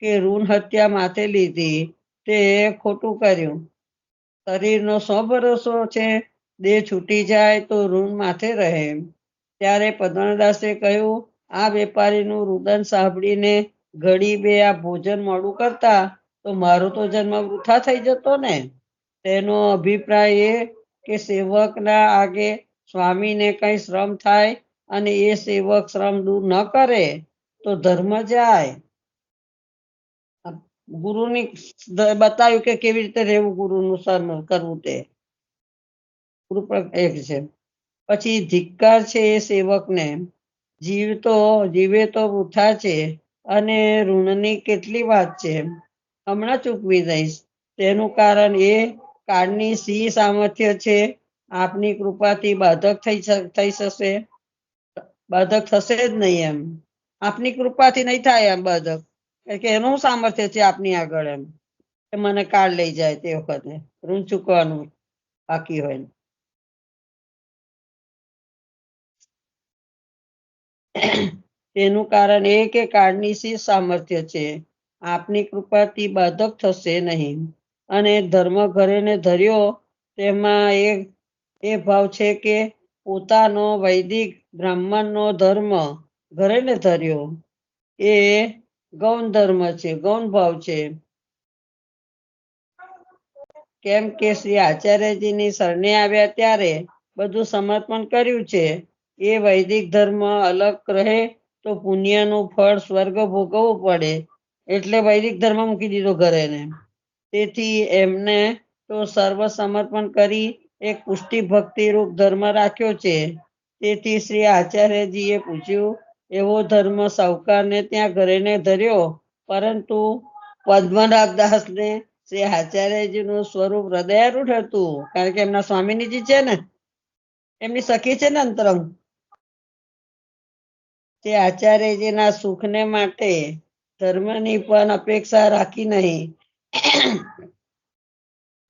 કે ઋણ હત્યા માથે લીધી, તે ખોટું કર્યું. શરીરનો સો ભરોસો છે, દેહ છૂટી જાય તો ઋણ માથે રહે. ત્યારે પદ્મનાદાસે કહ્યું, આ વેપારીનું રુદન સાંભળીને ઘડી બે આ ભોજન મોડું કરતા તો મારો તો જન્મ વૃથા થઈ જતો ને. તેનો અભિપ્રાય એ કે સેવકના આગે સ્વામીને કઈ શ્રમ થાય અને એ સેવક શ્રમ દૂર ન કરે તો ધર્મ જાય. ગુરુની બતાવ્યું કે કેવી રીતે રહેવું, ગુરુનું સન્માન કરવું તે ગુરુ એક છે. પછી ધિક્કાર છે એ સેવકને, જીવે તો વૃથા છે અને ઋણની કેટલી વાત છે, હમણાં ચૂકવી દઈશ. તેનું કારણ એ કાળની સી સામર્થ્ય છે, આપની કૃપાથી બાધક થશે જ નહીં એમ. આપની કૃપાથી નહીં થાય એમ બાધક, કે એનું સામર્થ્ય છે આપની આગળ એમ, કે મને કાળ લઈ જાય તે વખતે ઋણ ચૂકવાનું બાકી હોય. તેનું કારણ એ કે કાળની સી સામર્થ્ય છે, આપની કૃપાથી બાધક થશે નહીં. અને ધર્મ ઘરે ને ધર્યો, તેમાં એ ભાવ છે કે પોતાનો વૈદિક બ્રાહ્મણનો ધર્મ ઘરે ને ધર્યો, એ ગૌણ ધર્મ છે, ગૌણ ભાવ છે. કેમ કે શ્રી આચાર્યજીની શરણે આવ્યા ત્યારે બધું સમર્પણ કર્યું છે. એ વૈદિક ધર્મ અલગ રહે તો પુણ્યનું ફળ સ્વર્ગ ભોગવવું પડે, એટલે વૈદિક ધર્મ મૂકી દીધો ઘરે ને. તેથી એમને તો સર્વ સમર્પણ કરી એક પુષ્ટિ ભક્તિ રૂપ ધર્મ રાખ્યો છે. તેથી શ્રી આચાર્યજીએ પૂછ્યું, એવો ધર્મ સાહુકારને ત્યાં ઘરે ને ધર્યો, પરંતુ પદ્મનાભદાસને શ્રી આચાર્યજીનું સ્વરૂપ હૃદયારૂઢ હતું, કારણ કે એમના સ્વામીજી છે ને, એમની સખી છે ને અંતરંગ. તે આચાર્યજીના સુખને માટે ધર્મની પણ અપેક્ષા રાખી નહીં.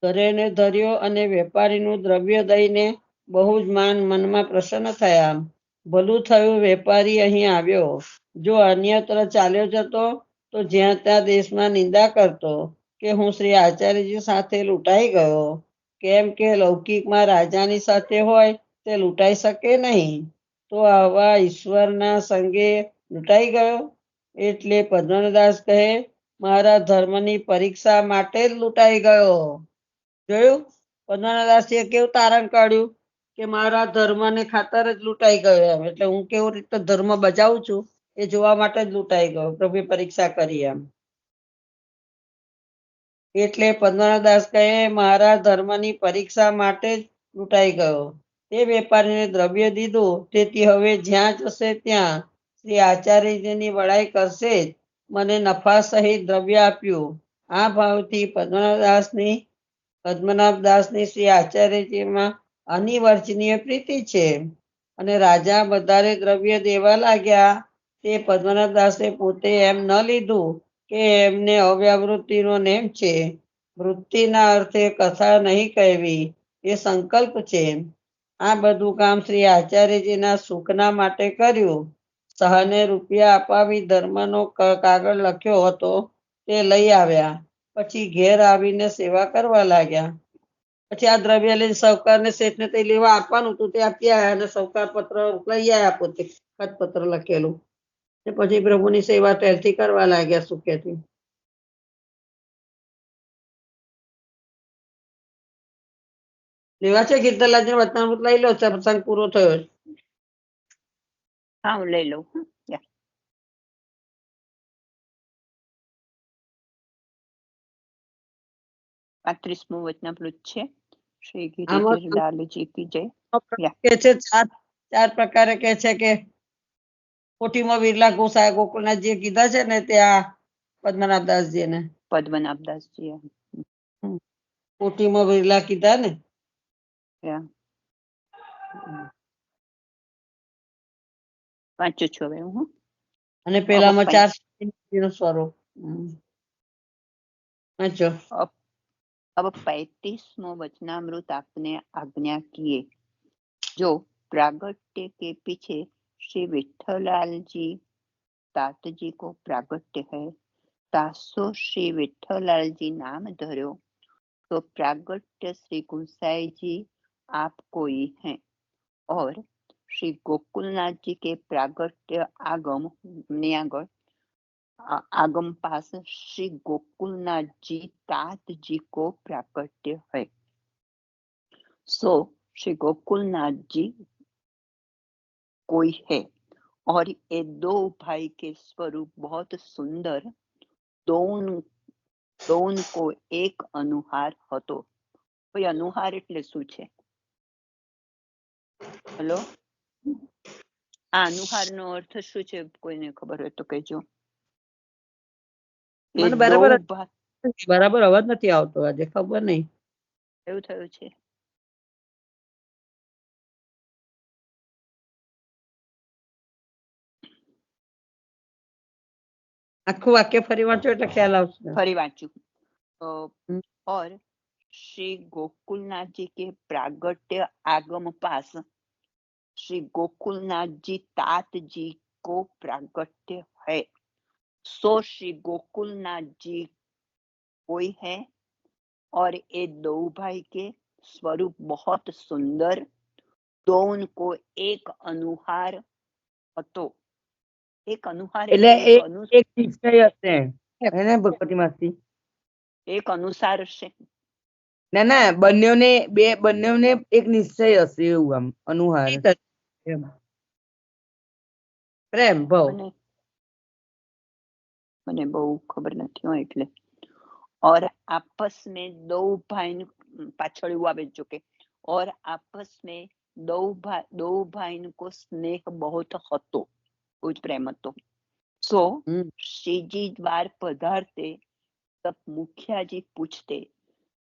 ઘરે ને ધર્યો અને વેપારીનું દ્રવ્ય દઈને બહુ જ મનમાં પ્રસન્ન થયા. ભલું થયું વેપારી અહીં આવ્યો, જો અન્યત્ર ચાલ્યો જતો તો જ્યાં ત્યાં દેશમાં નિંદા કરતો કે હું શ્રી આચાર્યજી સાથે લૂંટાઈ ગયો. કેમ કે લૌકિકમાં રાજાની સાથે હોય તે લૂંટાઈ શકે નહીં, તો આવા ઈશ્વરના સંગે લૂંટાઈ ગયો. એટલે પદ્મનાદાસ કહે, મારા ધર્મની પરીક્ષા માટે જ લૂંટાઈ ગયો. જોયું, પદ્મનાદાસે કેવું તારણ કાઢ્યું કે મારા ધર્મને ખાતર જ લૂંટાઈ ગયો એમ. એટલે હું કેવું રીતે ધર્મ બજાવું છું એ જોવા માટે જ લૂંટાઈ ગયો, પ્રભુએ પરીક્ષા કરી એમ. એટલે પદ્મનાદાસ કહે, મારા ધર્મની પરીક્ષા માટે જ લૂંટાઈ ગયો. તે વેપારીને દ્રવ્ય દીધું, તેથી હવે જ્યાં જશે ત્યાં શ્રી આચાર્યજીની વડાઈ કરશે જ. મને નફા સહિત દ્રવ્ય આપ્યું. આ ભાવથી પદ્મનાભદાસની શ્રી આચાર્યજીમાં અનિર્વચનીય પ્રીતિ છે. અને રાજા વધારે દ્રવ્ય દેવા લાગ્યા. તે પદ્મનાભદાસે પોતે એમ ન લીધું કે એમને અવ્યાવૃત્તિનો નેમ છે. વૃત્તિના અર્થે કથા નહીં કહેવી એ સંકલ્પ છે. આ બધું કામ શ્રી આચાર્યજીના સુખના માટે કર્યું. સહને રૂપિયા અપાવી ધર્મનો કાગળ લખ્યો હતો તે લઈ આવ્યા. પછી ઘેર આવીને સેવા કરવા લાગ્યા. પછી આ દ્રવ્ય લઈને સાહુકારને શેઠને તે લેવા આપવાનું હતું તે આપી આવ્યા, અને સાહુકાર પત્ર લઈ આવ્યા, પોતે ખતપત્ર લખેલું. પછી પ્રભુની સેવા પહેલથી કરવા લાગ્યા સુખેથી. લેવા છે કીર્તનલાલજી વતનામૃત લઈ લો, પ્રસંગ પૂરો થયો. હા, હું લઈ લઉં. 35મું વચનામૃત છે. શ્રી ગિરિધરલાલજી કી જય. કે છે ચાર પ્રકારે કે છે કે કોઠીમાં વિરલા ગોકુળનાથ જે કીધા છે ને ત્યાં પદ્મનાભદાસજી ને પદ્મનાભદાસજી કોઠીમાં વિરલા કીધા ને. વાંચું છું હવે હું. અને પેલામાં 4 સ્વરૂપ વાંચો. अब 35वां वचनामृत आपने आज्ञा किए, जो प्रागट्य के पीछे श्री विठ्ठलाल जी तात जी को प्रागट्य है, तासो श्री विठ्ठलाल जी नाम धरो, तो प्रागट्य श्री गुंसाई जी आप कोई हैं, और श्री गोकुलनाथ जी के प्रागट्य आगम नियागढ़ आगम पास श्री गोकुलनाथ जी तात जी को प्राकट्य है। सो श्री गोकुलनाथ जी कोई है, और ये दो भाई के स्वरूप बहुत सुंदर, दोन को एक अनुहार હતો। કોઈ अनुहार એટલે શું છે? હેલો, આ अनुहार નો અર્થ શું છે? કોઈને ખબર હોય તો કહેજો. એ મને દો બરાબર અવાજ નથી આવતો આજે, ખબર નહીં. એવું થયું છે. આખું વાક્ય ફરી વાંચો એટલે ખ્યાલ આવશે. ફરી વાંચું. और श्री गोकुलनाथ जी के प्रागट्य आगम पास श्री गोकुलनाथ जी तात जी को प्रागट्य है, सो श्री गोकुलनाथ जी कोई है, और ये दो भाई के स्वरूप बहुत सुंदर, दोनों को एक अनुहार હતો. એક अनुहार એટલે એક નિશ્ચય હશે એને ભગવતી માસી? એક અનુસાર હશે. ના બંનેવને એક નિશ્ચય હશે એવું, આમ અનુહાર. પ્રેમ ભાવ. મને બહુ ખબર નથી હોય એટલે. और आपस में दो भाई पाछળ એવું આવે જો કે, और आपस में दो भाई को स्नेह बहुत હતો, બહુ જ પ્રેમ હતો. सो श्रीजी द्वार पधारते तब मुखिया जी पूछते,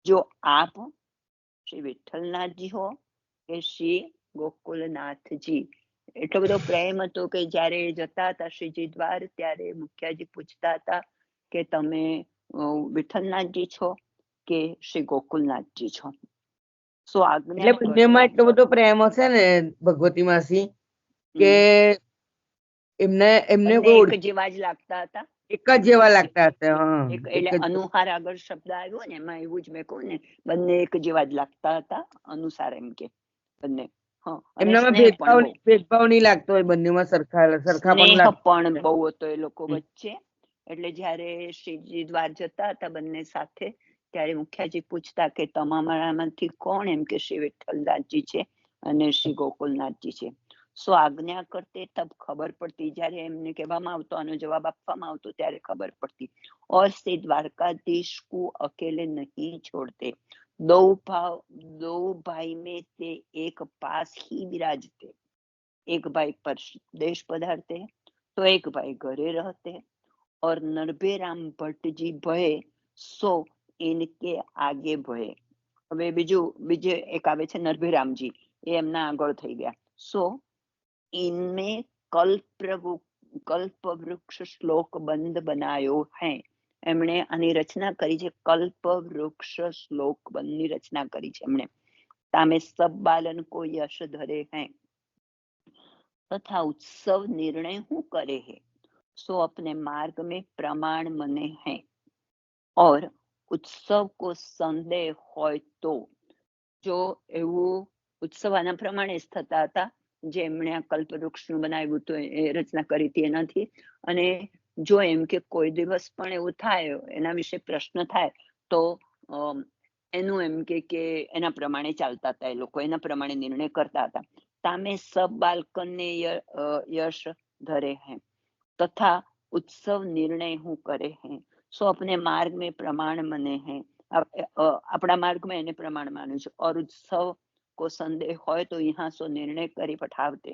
जो आप श्री विठ्ठलनाथ जी हो કે શ્રી ગોકુલનાથ जी? એટલો બધો પ્રેમ હતો કે જયારે જતા હતા શ્રીજી દ્વાર ત્યારે મુખિયાજી પૂછતા હતા કે તમે વિઠ્ઠલનાથજી છો કે શ્રી ગોકુલનાથજી છો? સો આજ્ઞા એટલે બંનેમાં એટલો બધો પ્રેમ હશે ને ભગવતી માસી કે એમને એક જેવા જ લાગતા હતા. એક જ જેવા લાગતા હતા. એટલે અનુહાર આગળ શબ્દ આવ્યો ને, એમાં એવું જ મેં કહું ને, બંને એક જેવા જ લાગતા હતા. અનુસાર એમ કે બંને. એમનામાં ભેદભાવ નહીં લાગતો હોય, બંનેમાં સરખા પણ બહુ હતો એ લોકો વચ્ચે. એટલે જયારે શ્રીજી દ્વાર જતા હતા બંને સાથે, ત્યારે મુખિયાજી પૂછતા કે તમારામાંથી કોણ? એમ કે શ્રી વિઠ્ઠલનાથજી છે અને શ્રી ગોકુલનાથજી છે. સો આજ્ઞા કરતે તબ ખબર પડતી, જયારે એમને કહેવામાં આવતો આનો જવાબ આપવામાં આવતો ત્યારે ખબર પડતી. और से द्वारकाधीश को अकेले नहीं छोड़ते, दो भाई में से एक पास ही विराजते. एक भाई परदेश पधारते तो एक भाई घरे रहते, और नरभेराम भट्ट जी भये सो इनके आगे भये. હવે બીજે એક આવે છે નરભેરામજી, એ એમના આગળ થઈ ગયા. સો इनमें कल्प वृक्ष श्लोक बंद बनायो है. એમણે આની રચના કરી છે, કલ્પ વૃક્ષ શ્લોક બંધની રચના કરી છે એમણે. તામે સબ બાલન કો યશ ધરે હૈ, તથા उत्सव निर्णय हूँ करे है, सो अपने मार्ग में प्रमाण मने हैं. और उत्सव को संदेह હોય તો, જો એવું ઉત્સવ આના પ્રમાણે જ થતા હતા જે એમણે આ કલ્પવૃક્ષનું બનાવ્યું હતું, એ રચના કરી હતી એનાથી. અને જો એમ કે કોઈ દિવસ પણ એવું થાય, એના વિશે પ્રશ્ન થાય, તો એનું એમ કે એના પ્રમાણે ચાલતા હતા એ લોકો, એના પ્રમાણે નિર્ણય કરતા હતા. તામે સબ બાલકને યશ ધરે હૈ, તથા उत्सव निर्णय हूँ करे हैं, सो अपने मार्ग में प्रमाण मने हैं. अपना मार्ग में એને પ્રમાણ માન્યું છે. और उत्सव को संदेह હોય તો यहाँ सो निर्णय કરી પઠાવતે.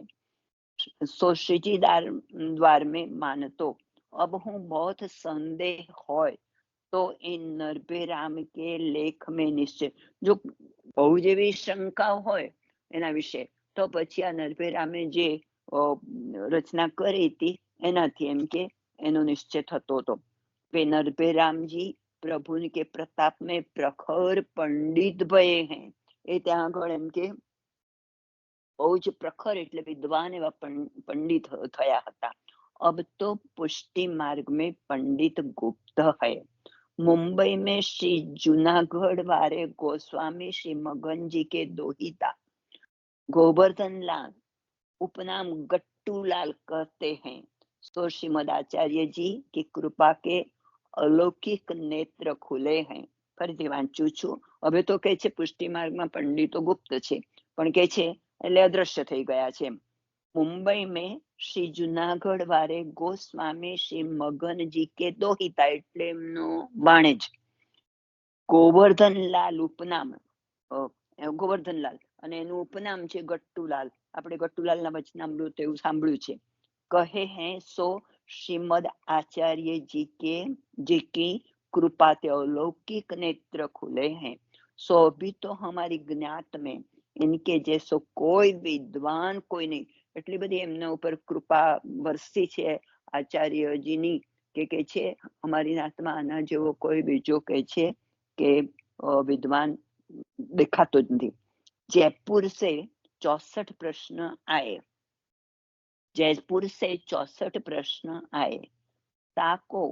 सो श्रीजी द्वार में मानतो. अब હું बहुत संदेह હોય તો इन नरभेराम के लेख में निश्चय. જો બહુ જેવી શંકા હોય એના વિશે, તો પછી આ નરભેરામે જે રચના કરી હતી એનાથી એમ કે એનો નિશ્ચય થતો હતો. वे नरभेराम जी प्रभु के प्रताप में प्रखर पंडित भये हैं। એ ત્યાં આગળ એમ કે બહુ જ પ્રખર એટલે વિદ્વાન એવા પંડિત થયા હતા। अब तो पुष्टि मार्ग में पंडित गुप्त है। मुंबई में श्री जूनागढ़ वाले गोस्वामी श्री मगन जी के दोहिता गोवर्धन लाल उपनाम गट्टू लाल कहते हैं। तो श्रीमद आचार्य जी की कृपा के अलौकिक नेत्र खुले हैं। ફરીથી વાંચું છું। હવે તો કે છે પુષ્ટિ માર્ગમાં પંડિતો ગુપ્ત છે, પણ કે છે એટલે અદ્રશ્ય થઈ ગયા છે। मुंबई में श्री जूनागढ़ वाले गोस्वामी श्री मगन जी के दोहिता એટલે એમનો વાણેજ ગોવર્ધનલાલ ઉપનામ ગોવર્ધનલાલ અને એનું ઉપનામ છે ગટ્ટુલાલ। આપણે ગટ્ટુલાલના વચનામૃત એવું સાંભળ્યું છે। કહે हैं सो श्रीमद आचार्य जी की कृपा से अलौकिक नेत्र खुले हैं। सो अभी तो हमारी ज्ञात में इनके जैसो कोई विद्वान कोई नहीं। એટલી બધી એમના ઉપર કૃપા વરસી છે આચાર્યજીની કે છે અમારી નાતમાં આના જેવો કોઈ બીજો કે છે કે વિદ્વાન દેખાતો જ નથી। जयपुर से 64 प्रश्न आए। जयपुर से 64 प्रश्न आए। ताको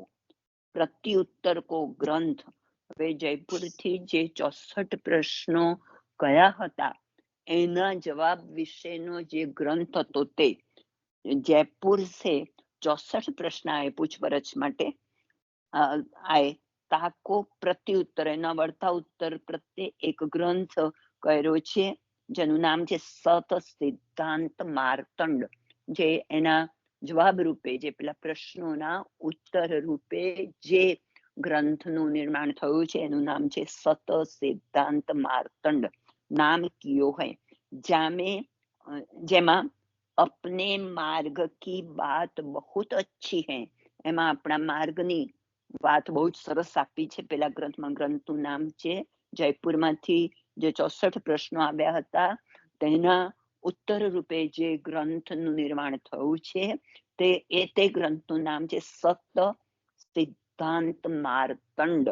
प्रत्युत्तर को ग्रंथ। હવે જયપુરથી જે 64 પ્રશ્નો કયા હતા એના જવાબ વિશેનો જે ગ્રંથ હતો તે જયપુર से 64 પ્રશ્ન આए પૂછપરછ માટે આए। તાકો પ્રત્યુત્તર એના વળતા ઉત્તર પ્રત્યે એક ગ્રંથ કર્યો છે જેનું નામ છે સત સિદ્ધાંત માર્તંડ। જે એના જવાબ રૂપે જે પેલા પ્રશ્નોના ઉત્તર રૂપે જે ગ્રંથનું નિર્માણ થયું છે એનું નામ છે સત સિદ્ધાંત માર્તંડ। नाम कियो है જેમાં अपने मार्ग की बात बहुत अच्छी है। એમાં આપણા માર્ગની વાત બહુ જ સરસ આપી છે। પેલા ગ્રંથમાં ગ્રંથનું નામ છે જયપુરમાંથી જે 64 પ્રશ્નો આવ્યા હતા તેના ઉત્તર રૂપે જે ગ્રંથનું निर्माण થયું છે તે ગ્રંથનું નામ છે સત સિદ્ધાંત માર્તંડ।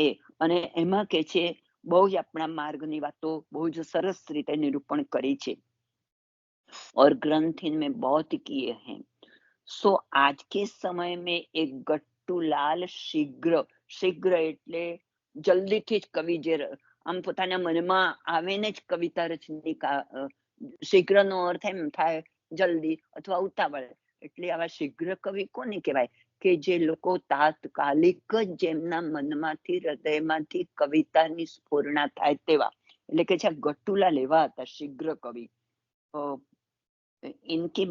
એ અને એમાં કે છે બહુ જ આપણા માર્ગની વાતો બહુ જ સરસ રીતે નિરૂપણ કરી છે। और ग्रंथ इनमें बहुत किए हैं। सो आज के समय में एक गट्टूलाल शीघ्र એટલે જલ્દીથી જ કવિ જે આમ પોતાના મનમાં આવે ને જ કવિતા રચની શીઘ્રનો અર્થ એમ થાય જલ્દી અથવા ઉતાવળ। એટલે આવા શીઘ્ર કવિ કોને કહેવાય કે જે લોકો તાત્કાલિક જ જેમના મનમાંથી હૃદયમાંથી કવિતાની સ્ફુરણા થાય તેવા। એટલે કે છે ગટ્ટુલાલ એવા હતા શીઘ્ર કવિ। इनकी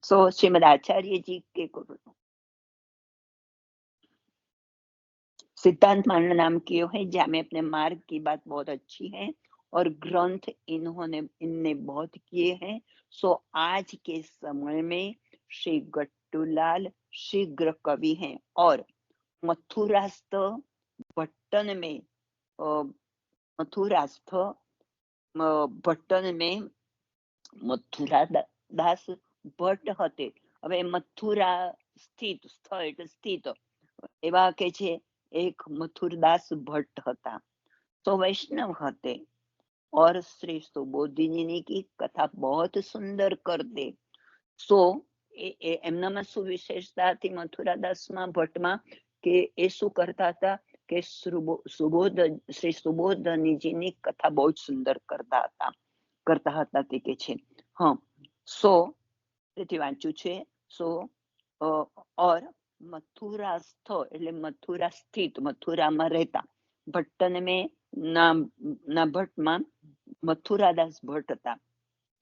सो श्रीमद आचार्य जी के सिद्धांत मान नाम कियो है जहाँ अपने मार्ग की बात बहुत अच्छी है और ग्रंथ इनने बहुत किए हैं। सो आज के समय में श्री गट्टूलाल शीघ्र कवि हैं और मथुरास्थ भट्टन में મથુરાદાસ ભટ્ટ હતે। હવે મથુરા સ્થિત સ્થળ એટલે સ્થિત એવા કે છે એક મથુરદાસ ભટ્ટ હતા। તો વૈષ્ણવ હતે और श्री सुबोधी जी की कथा बहुत सुंदर करते। सो એમનામાં શું વિશેષતા હતી મથુરાદાસમાં ભટ્ટમાં કે એ શું કરતા હતા કે શ્રી સુબોધનીજીની કથા બહુ જ સુંદર કરતા હતા તે કે છે। सो તેથી વાંચ્યું છે सो और मथुरास्थ એટલે મથુરા સ્થિત મથુરામાં રહેતા ભટ્ટન में ના ભટ્ટમાં મથુરાદાસ ભટ્ટ હતા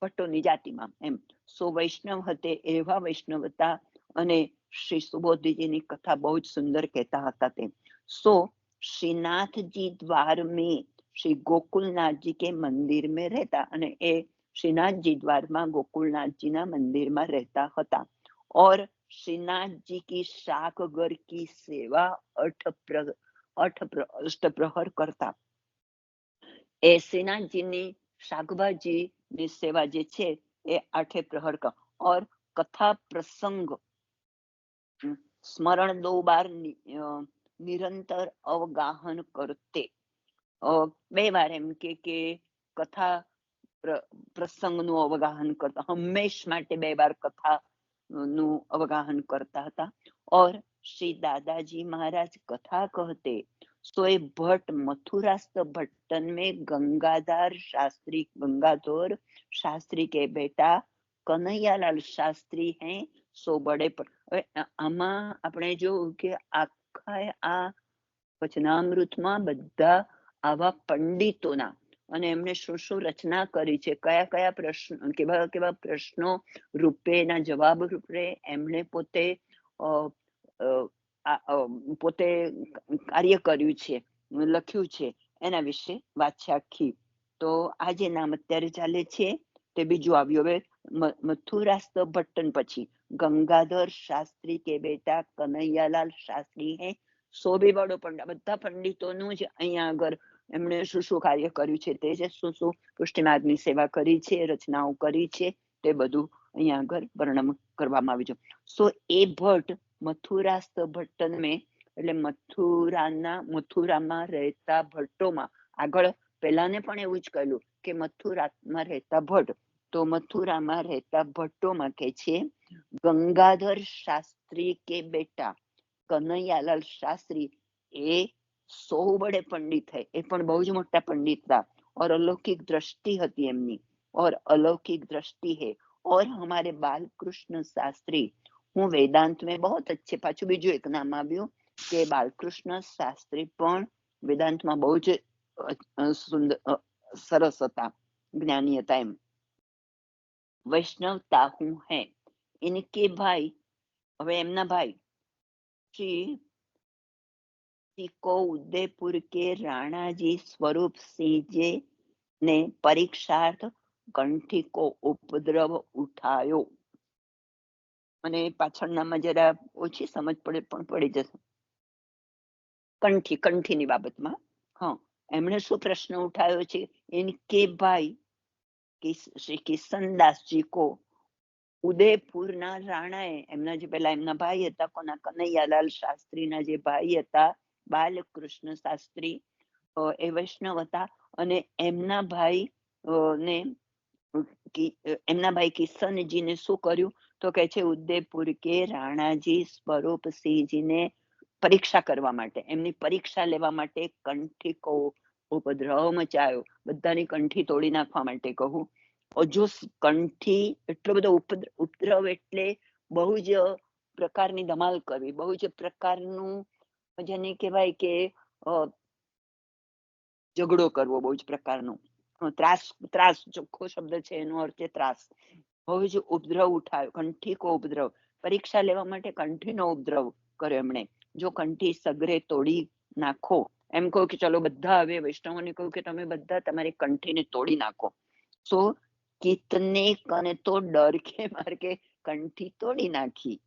ભટ્ટોની જાતિમાં એમ। સો વૈષ્ણવ હતે એવા વૈષ્ણવ હતા અને શ્રી સુબોધીજીની કથા બહુ જ સુંદર કહેતા હતા તે। सो श्रीनाथ जी द्वार में श्री गोकुलनाथ जी के मंदिर में रहता અને એ श्रीनाथ जी द्वार में गोकुलनाथ जी ना मंदिर में रहता हता और श्रीनाथ जी की शाकगर की सेवा अष्टप्रहर करता। ए श्रीनाथ जी नी शाकभाजी ની સેવા જે છે એ 8 प्रहर का। और कथा प्रसंग स्मरण 2 बार निरंतर अवगाहन करते। 2 વાર એમ કે કથા પ્રસંગનું અવગાહન કરતા, હંમેશ માટે 2 વાર કથાનું અવગાહન કરતા હતા। और श्री दादाजी महाराज कथा कहते। सोए भट्ट मथुरास्त भट्टन में गंगाधर शास्त्री के बेटा कन्हैयालाल शास्त्री हैं, सो बड़े आमा આપણે જોયું કે આખા આ વચનામૃતમાં બધા આવા પંડિતોના અને એમણે શું શું રચના કરી છે, કયા કયા પ્રશ્નો, કેવા કેવા પ્રશ્નો રૂપેના જવાબ રૂપે એમણે પોતે પોતે કાર્ય કર્યું છે, લખ્યું છે, એના વિશે વાત છે આખી। તો આ જે નામ અત્યારે ચાલે છે તે બીજું આવ્યું। હવે મથુરાસ્ત ભટ્ટન પછી ગંગાધર શાસ્ત્રી કે બેટા કનૈયાલાલ શાસ્ત્રી હે, સો બી બડો પંડિત, બધા પંડિતોનું જ અહીંયા આગળ એમણે શું શું કાર્ય કર્યું છે તે છે, શું શું પુષ્ટિમાર્ગની સેવા કરી છે, રચનાઓ કરી છે, તે બધું અહીંયા આગળ વર્ણન કરવામાં આવ્યું છે। સો એ ભટ્ટ મથુરાસ્ત ભટ્ટન મેં એટલે મથુરામાં રહેતા ભટ્ટોમાં, આગળ પહેલાને પણ એવું જ કહેલું કે મથુરામાં રહેતા ભટ્ટ, તો મથુરામાં રહેતા ભટ્ટોમાં કે છે ગંગાધર શાસ્ત્રી કે બેટા કનૈયાલાલ શાસ્ત્રી, એ 100 बड़े पंडित है, એ પણ બહુ જ મોટા પંડિત હતા। और अलौकिक दृष्टि હતી એમની, और अलौकिक दृष्टि है। और हमारे बालकृष्ण शास्त्री, હું વેદાંત में बहुत अच्छे, પાછું બીજું એક નામ આવ્યું કે બાલકૃષ્ણ શાસ્ત્રી પણ વેદાંતમાં બહુ જ સુંદર સરસ હતા, જ્ઞાની હતા એમ। वैष्णव ताहू है इनके भाई, હવે એમના ભાઈ श्री को उदयपुर के राणा जी स्वरूप सिंह जी ने परीक्षार्थ कंठी को उपद्रव उठायो। અને પાછળનામાં જરા ઓછી સમજ પડે પણ પડી જશે। કંઠીની બાબતમાં એમણે શું પ્રશ્ન ઉઠાવ્યો છે? ઇનકે ભાઈ શ્રી કિશનદાસજી કો ઉદયપુરના રાણાએ, એમના જે પેલા એમના ભાઈ હતા, કોના? કનૈયાલાલ શાસ્ત્રીના જે ભાઈ હતા બાલકૃષ્ણ શાસ્ત્રી, એ વૈષ્ણવ હતા, અને એમના ભાઈ કિશનજીને શું કર્યું? તો કે છે ઉદયપુર કે રાણાજી સ્વરૂપસિંહજીને પરીક્ષા કરવા માટે, એમની પરીક્ષા લેવા માટે કંઠી કો ઉપદ્રવ મચાયો, બધાની કંઠી તોડી નાખવા માટે કહું। જો કંઠી એટલો બધો ઉપદ્રવ એટલે બહુ જ પ્રકારની ધમાલ કરવી, બહુ જ પ્રકારનું જેને કહેવાય કે ઝઘડો કરવો, બહુ જ પ્રકારનો ત્રાસ ચોખ્ખો શબ્દ છે, એનો અર્થ છે ત્રાસ। બહુ જ ઉપદ્રવ ઉઠાવ્યો, કંઠી કો ઉપદ્રવ, પરીક્ષા લેવા માટે કંઠીનો ઉપદ્રવ કર્યો એમણે। જો કંઠી સગરે તોડી નાખો, એમ કહું કે ચલો બધા હવે વૈષ્ણવોને કહું કે તમે બધા તમારી કંઠીને તોડી નાખો। સો કિતને કને તો ડર કે માર કે કંઠી તોડી નાખી,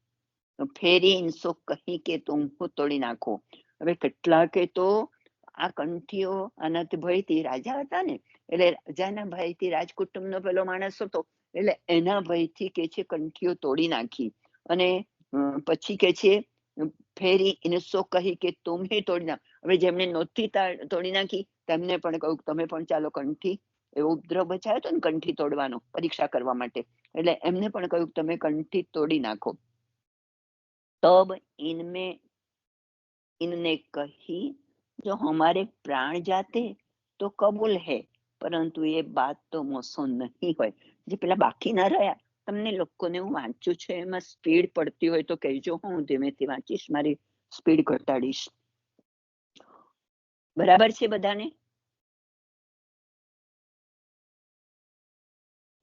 ફેરી ઇનસો કહી કે તુમ તોડી નાખો। હવે કેટલાકે તો આ કંઠીઓ આનાથી ભયથી, રાજા હતા ને એટલે રાજાના ભયથી, રાજકુટુંબનો પેલો માણસ હતો એટલે એના ભયથી કે છે કંઠીઓ તોડી નાખી। અને પછી કે છે ફેરી ઇનસો કહી કે તુમે તોડી નાખ, હવે જેમને નહોતી તોડી નાખી તેમને પણ કહ્યું તમે પણ ચાલો કંઠી, એવો ઉપદ્રવ બચાવ્યો હતો ને કંઠી તોડવાનો પરીક્ષા કરવા માટે, એટલે એમને પણ કહ્યું તમે કંઠી તોડી નાખો। તબ इनने कही जो हमारे प्राण जाते तो कबूल है, परंतु ये बात तो मोसो नहीं હોય। જે પેલા બાકી ના રહ્યા, તમને લોકોને હું વાંચું છે એમાં સ્પીડ પડતી હોય તો કહેજો, હું ધીમેથી વાંચીશ, મારી સ્પીડ ઘટાડીશ। બરાબર છે બધાને?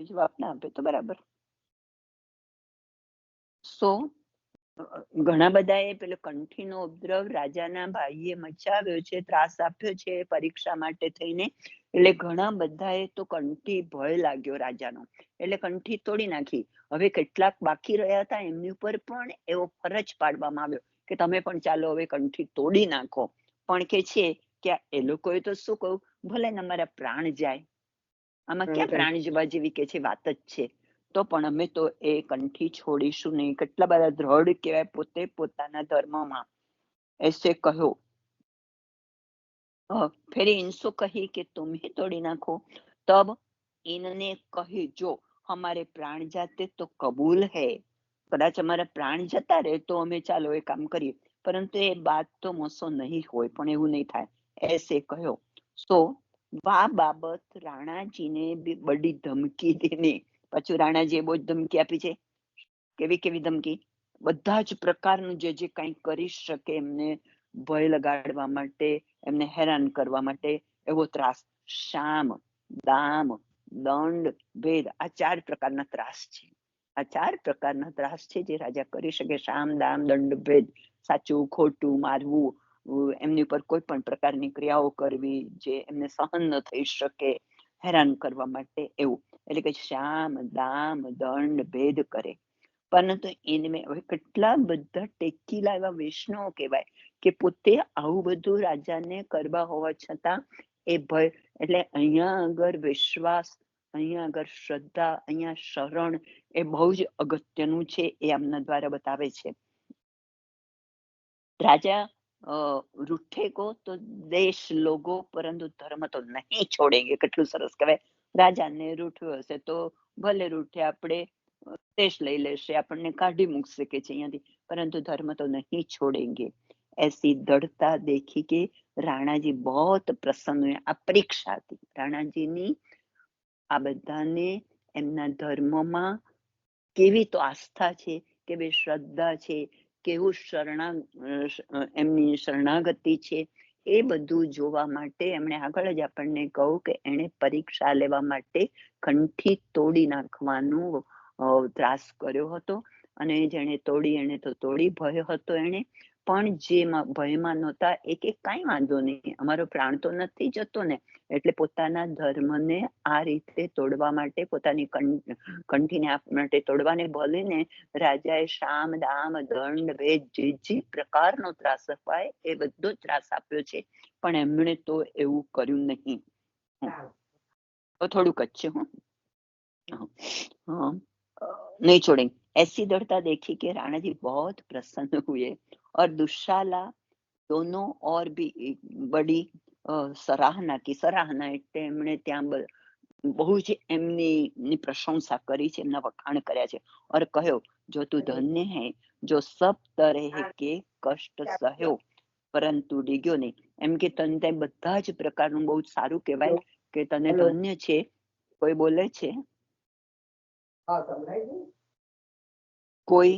જવાબ ના આપે તો બરાબર। સો ઘણા બધાએ પેલો કંઠીનો ઉપદ્રવ રાજાના ભાઈએ મચાવ્યો છે, ત્રાસ આપ્યો છે પરીક્ષા માટે થઈને, એટલે ઘણા બધાએ તો કંઠી ભય લાગ્યો રાજાનો, એટલે કંઠી તોડી નાખી। હવે કેટલાક બાકી રહ્યા હતા એમની ઉપર પણ એવો ફરજ પાડવામાં આવ્યો કે તમે પણ ચાલો હવે કંઠી તોડી નાખો। પણ કે છે કે એ લોકોએ તો શું કહ્યું, ભલે ને અમારા પ્રાણ જાય, આમાં ક્યાં પ્રાણ જવા જેવી કે છે વાત જ છે, તો પણ અમે તો એ કંઠી છોડીશું નહીં. કેટલા બધા દ્રઢ કહેવાય પોતે પોતાના ધર્મમાં. એસે કહ્યો फिर इनसे कही कि तुम ही तोड़ी नाखो. तब इनने कही जो हमारे प्राण जाते तो कबूल है, कदाच हमारा प्राण जता रहे तो અમે ચાલો એ કામ કરીએ, પરંતુ એ બાત તો મોસો નહીં હોય, પણ એવું નહીં થાય. એસે કહ્યો. સો આ બાબત રાણાજીને બી બડી ધમકી દીને. પાછું રાણાજીએ બહુ જ ધમકી આપી છે. કેવી કેવી ધમકી? બધા જ પ્રકારનું જે જે કંઈ કરી શકે એમને ભય લગાડવા માટે, એમને હેરાન કરવા માટે એવો ત્રાસ. શામ, દામ, દંડ, ભેદ, આ 4 પ્રકારના ત્રાસ છે. આ 4 પ્રકારના ત્રાસ છે જે રાજા કરી શકે. શામ, દામ, દંડ, ભેદ, સાચું ખોટું, મારવું, એમની ઉપર કોઈ પણ પ્રકારની ક્રિયાઓ કરવી જે એમને સહન ન થઈ શકે, હેરાન કરવા માટે એવું. એટલે કે શામ, દામ, દંડ, ભેદ કરે. પરંતુ એને હવે કેટલા બધા ટેકીલા એવા વૈષ્ણવ કહેવાય કે પોતે આવું બધું રાજાને કરવા હોવા છતાં એ ભય, એટલે અહીંયા આગળ વિશ્વાસ, અહીંયા આગળ શ્રદ્ધા, અહીંયા શરણ એ બહુ જ અગત્યનું છે. એ આમના દ્વારા બતાવે છે. રાજા રૂઠે કો તો દેશ લોગો પરંતુ ધર્મ તો નહીં છોડેંગે. કેટલું સરસ કહેવાય. રાજાને રૂઠ્યો હશે તો ભલે રૂઠે, આપણે દેશ લઈ લેશે, આપણને કાઢી મૂકશે કે છે અહીંયાથી, પરંતુ ધર્મ તો નહીં છોડેંગે. ऐसी दृढ़ता देखी कि રાણાજી बहुत પ્રસન્ન हुए. આ પરીક્ષા હતી રાણાજીની. આ બધાને એમના ધર્મમાં કેવી તો આસ્થા છે, કેવી શ્રદ્ધા છે, કેવું એમની શરણાગતિ છે, એ બધું જોવા માટે એમણે આગળ જ આપણને કહું કે એણે પરીક્ષા લેવા માટે કંઠી તોડી નાખવાનો ત્રાસ કર્યો હતો. અને જેને તોડી એને તો તોડી, ભય હતો એને. પણ જે ભયમાં નહોતા એ કે કાંઈ વાંધો નહીં, અમારો પ્રાણ તો નથી જતો ને. એટલે પોતાના ધર્મને આ રીતે તોડવા માટે, પોતાની કંઠીને આ માટે તોડવાને ભલે ને રાજાએ શામ, દામ, દંડ, ભેદ, જે પ્રકારનો ત્રાસ અપાય એ બધો જ ત્રાસ આપ્યો છે, પણ એમણે તો એવું કર્યું નહીં. થોડુંક જ છે. नहीं छोड़ेंगे. ऐसी दृढ़ता देखी कि राणा जी बहुत प्रसन्न हुए और दुशाला दोनों और भी बड़ी सराहना की. सराहना એટલે એમણે ત્યાં બહુ જ એમની પ્રશંસા કરી છે, એમના વખાણ કર્યા છે. और કહ્યો जो तू धन्य है जो सब तरह के कष्ट સહ્યો પરંતુ ડીગ્યો નહીં. એમ કે તને બધા જ પ્રકારનું બહુ જ સારું કહેવાય કે તને ધન્ય છે. કોઈ બોલે છે? કોઈ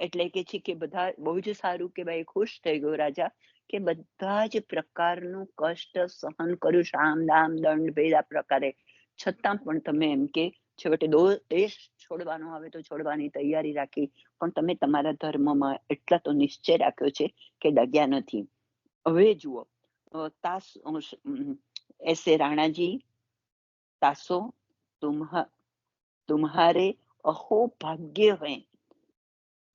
એટલે કે છે કે બધા બહુ જ સારું કહેવાય. ખુશ થઈ ગયો રાજા કે બધા જ પ્રકારનું કષ્ટ સહન કર્યું, શામ, દામ, દંડ, ભેદ આ પ્રકારે, છતાં પણ તમે એમ કે છેવટે દેશ છોડવાનો આવે તો છોડવાની તૈયારી રાખી, પણ તમે તમારા ધર્મમાં એટલા તો નિશ્ચય રાખ્યો છે કે ડગ્યા નથી. હવે જુઓ, એસે રાણાજી તાસો तुम्हारे अहो भाग्य है.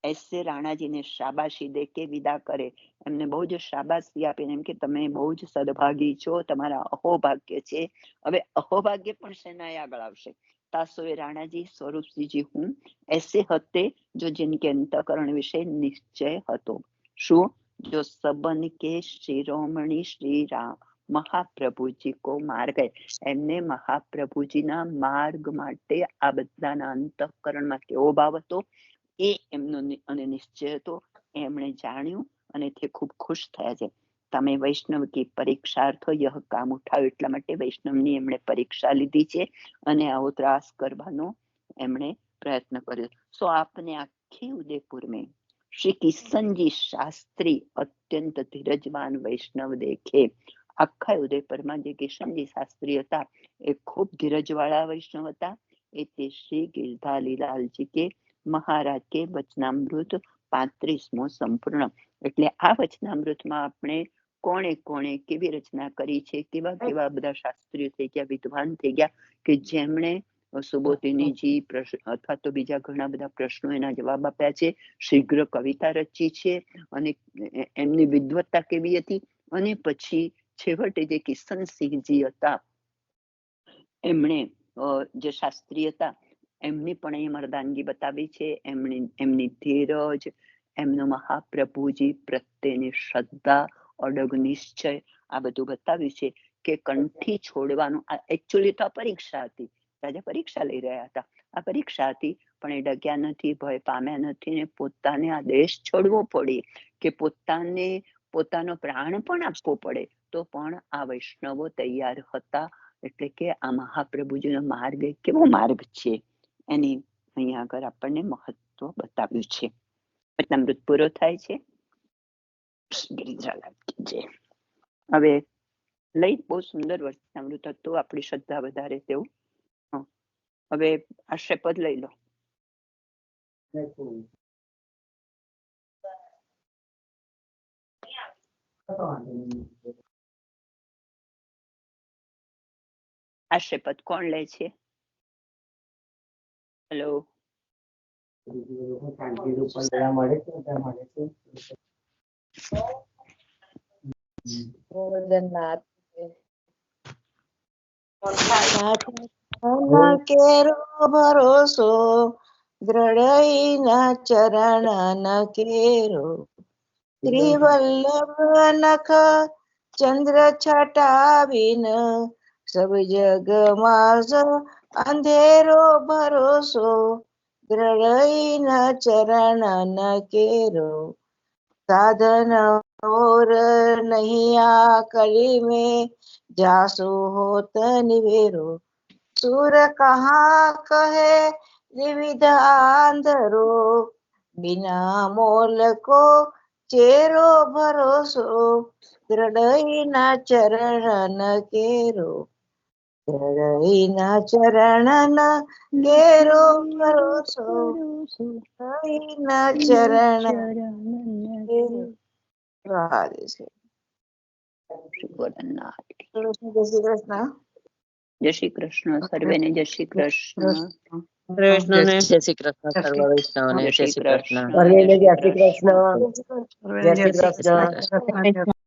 ऐसे રાણાજીને શાબાશી દે કે વિદા કરે. એમને બહુ જ શાબાશી આપીને એમ કે તમે બહુ જ સદભાગી છો, તમારા અહોભાગ્ય છે. હવે અહોભાગ્ય પણ સેનાએ આગળ આવશે. તાસો એ રાણાજી સ્વરૂપસિંહજી હું એસે હતે જો જિનકે અંતઃકરણ વિશે નિશ્ચય હતો. શું? જો સબન કે શિરોમણી શ્રી રામ મહાપ્રભુજી કો માર્ગ, એમને મહાપ્રભુજીના માર્ગ માટે આ બધાના અંતઃકરણમાં કેવો ભાવ હતો એ એમનો અને નિશ્ચય હતો. એમણે જાણ્યું અને તે ખૂબ ખુશ થયા છે. તમે વૈષ્ણવ કી પરીક્ષાર્થો યહ કામ ઉઠાવ્યું, એટલા માટે વૈષ્ણવની એમણે પરીક્ષા લીધી છે અને આવો ત્રાસ કરવાનો એમણે પ્રયત્ન કર્યો. સો આપને આખી ઉદયપુર મેં શ્રી કિશનજી શાસ્ત્રી અત્યંત ધીરજવાન વૈષ્ણવ દેખે. આખા ઉદયપુરમાં જે કિશનજી શાસ્ત્રી હતા એ ખૂબ ધીરજવાળા વૈષ્ણવ હતા. એ તે શ્રી ગિરધારીલાલજી કે મહારાજ કે વચનામૃત 35મો સંપૂર્ણ. એટલે આ વચનામૃતમાં આપણે કોણે કોણે કેવી રચના કરી છે, કેવા કેવા બધા શાસ્ત્રીઓ થઈ ગયા, વિદ્વાન થઈ ગયા કે જેમણે સુબોધિનીજી અથવા તો બીજા ઘણા બધા પ્રશ્નો એના જવાબ આપ્યા છે. શીઘ્ર કવિતા રચી છે અને એમની વિદ્વત્તા કેવી હતી. અને પછી છેવટે જે કિશનસિંહજી હતા એમણે જે શાસ્ત્રી હતા એમની પણ એ મર્દાનગી બતાવી છે, એમની ધીરજ, એમનો મહાપ્રભુજી પ્રત્યેની શ્રદ્ધા, અડગ નિશ્ચય, આ બધું બતાવ્યું છે કે કંઠી છોડવાનું. એકચ્યુઅલી તો આ પરીક્ષા હતી, રાજા પરીક્ષા લઈ રહ્યા હતા. આ પરીક્ષા હતી, પણ એ ડગ્યા નથી, ભય પામ્યા નથી, ને પોતાને આ દેશ છોડવો પડે કે પોતાનો પ્રાણ પણ આપવો પડે તો પણ આ વૈષ્ણવો તૈયાર હતા. એટલે કે આ મહાપ્રભુજીનો માર્ગ કેવો માર્ગ છે એની અહીંયા આગળ આપણને મહત્વ બતાવ્યું છે. વચનામૃત પૂરો થાય છે. હવે લઈ બહુ સુંદર વચનામૃત હતું, આપણી શ્રદ્ધા વધારે તેવું. હવે આશ્રયપદ લઈ લો. આશ્રયપદ કોણ લે છે? હેલો, કેરો ભરોસો દ્રઢઈ ના ચરણ ન કેરો, ત્રિવલ્લભ નખ ચંદ્ર છટાવીન સબ જગ માસ અંધેરો ભરોસો દ્રઢઈ ના ચરણ ન કેરો, साधन और नहीं आ कली में जासु होत निवेरो, सुर कहाँ कहे विविध आंधरो, बिना मोल को चेरो भरोसो दृढ़ई ना चरण न केरो, दृढ़ई ना चरण न केरो भरोसो दृढ़ई ना चरण જય શ્રી કૃષ્ણ. સર્વેને જય શ્રી કૃષ્ણ. કૃષ્ણને જય શ્રી કૃષ્ણ. સર્વ વૈષ્ણવને જય શ્રી કૃષ્ણ. સર્વેને જય શ્રી કૃષ્ણ. જય શ્રી કૃષ્ણ.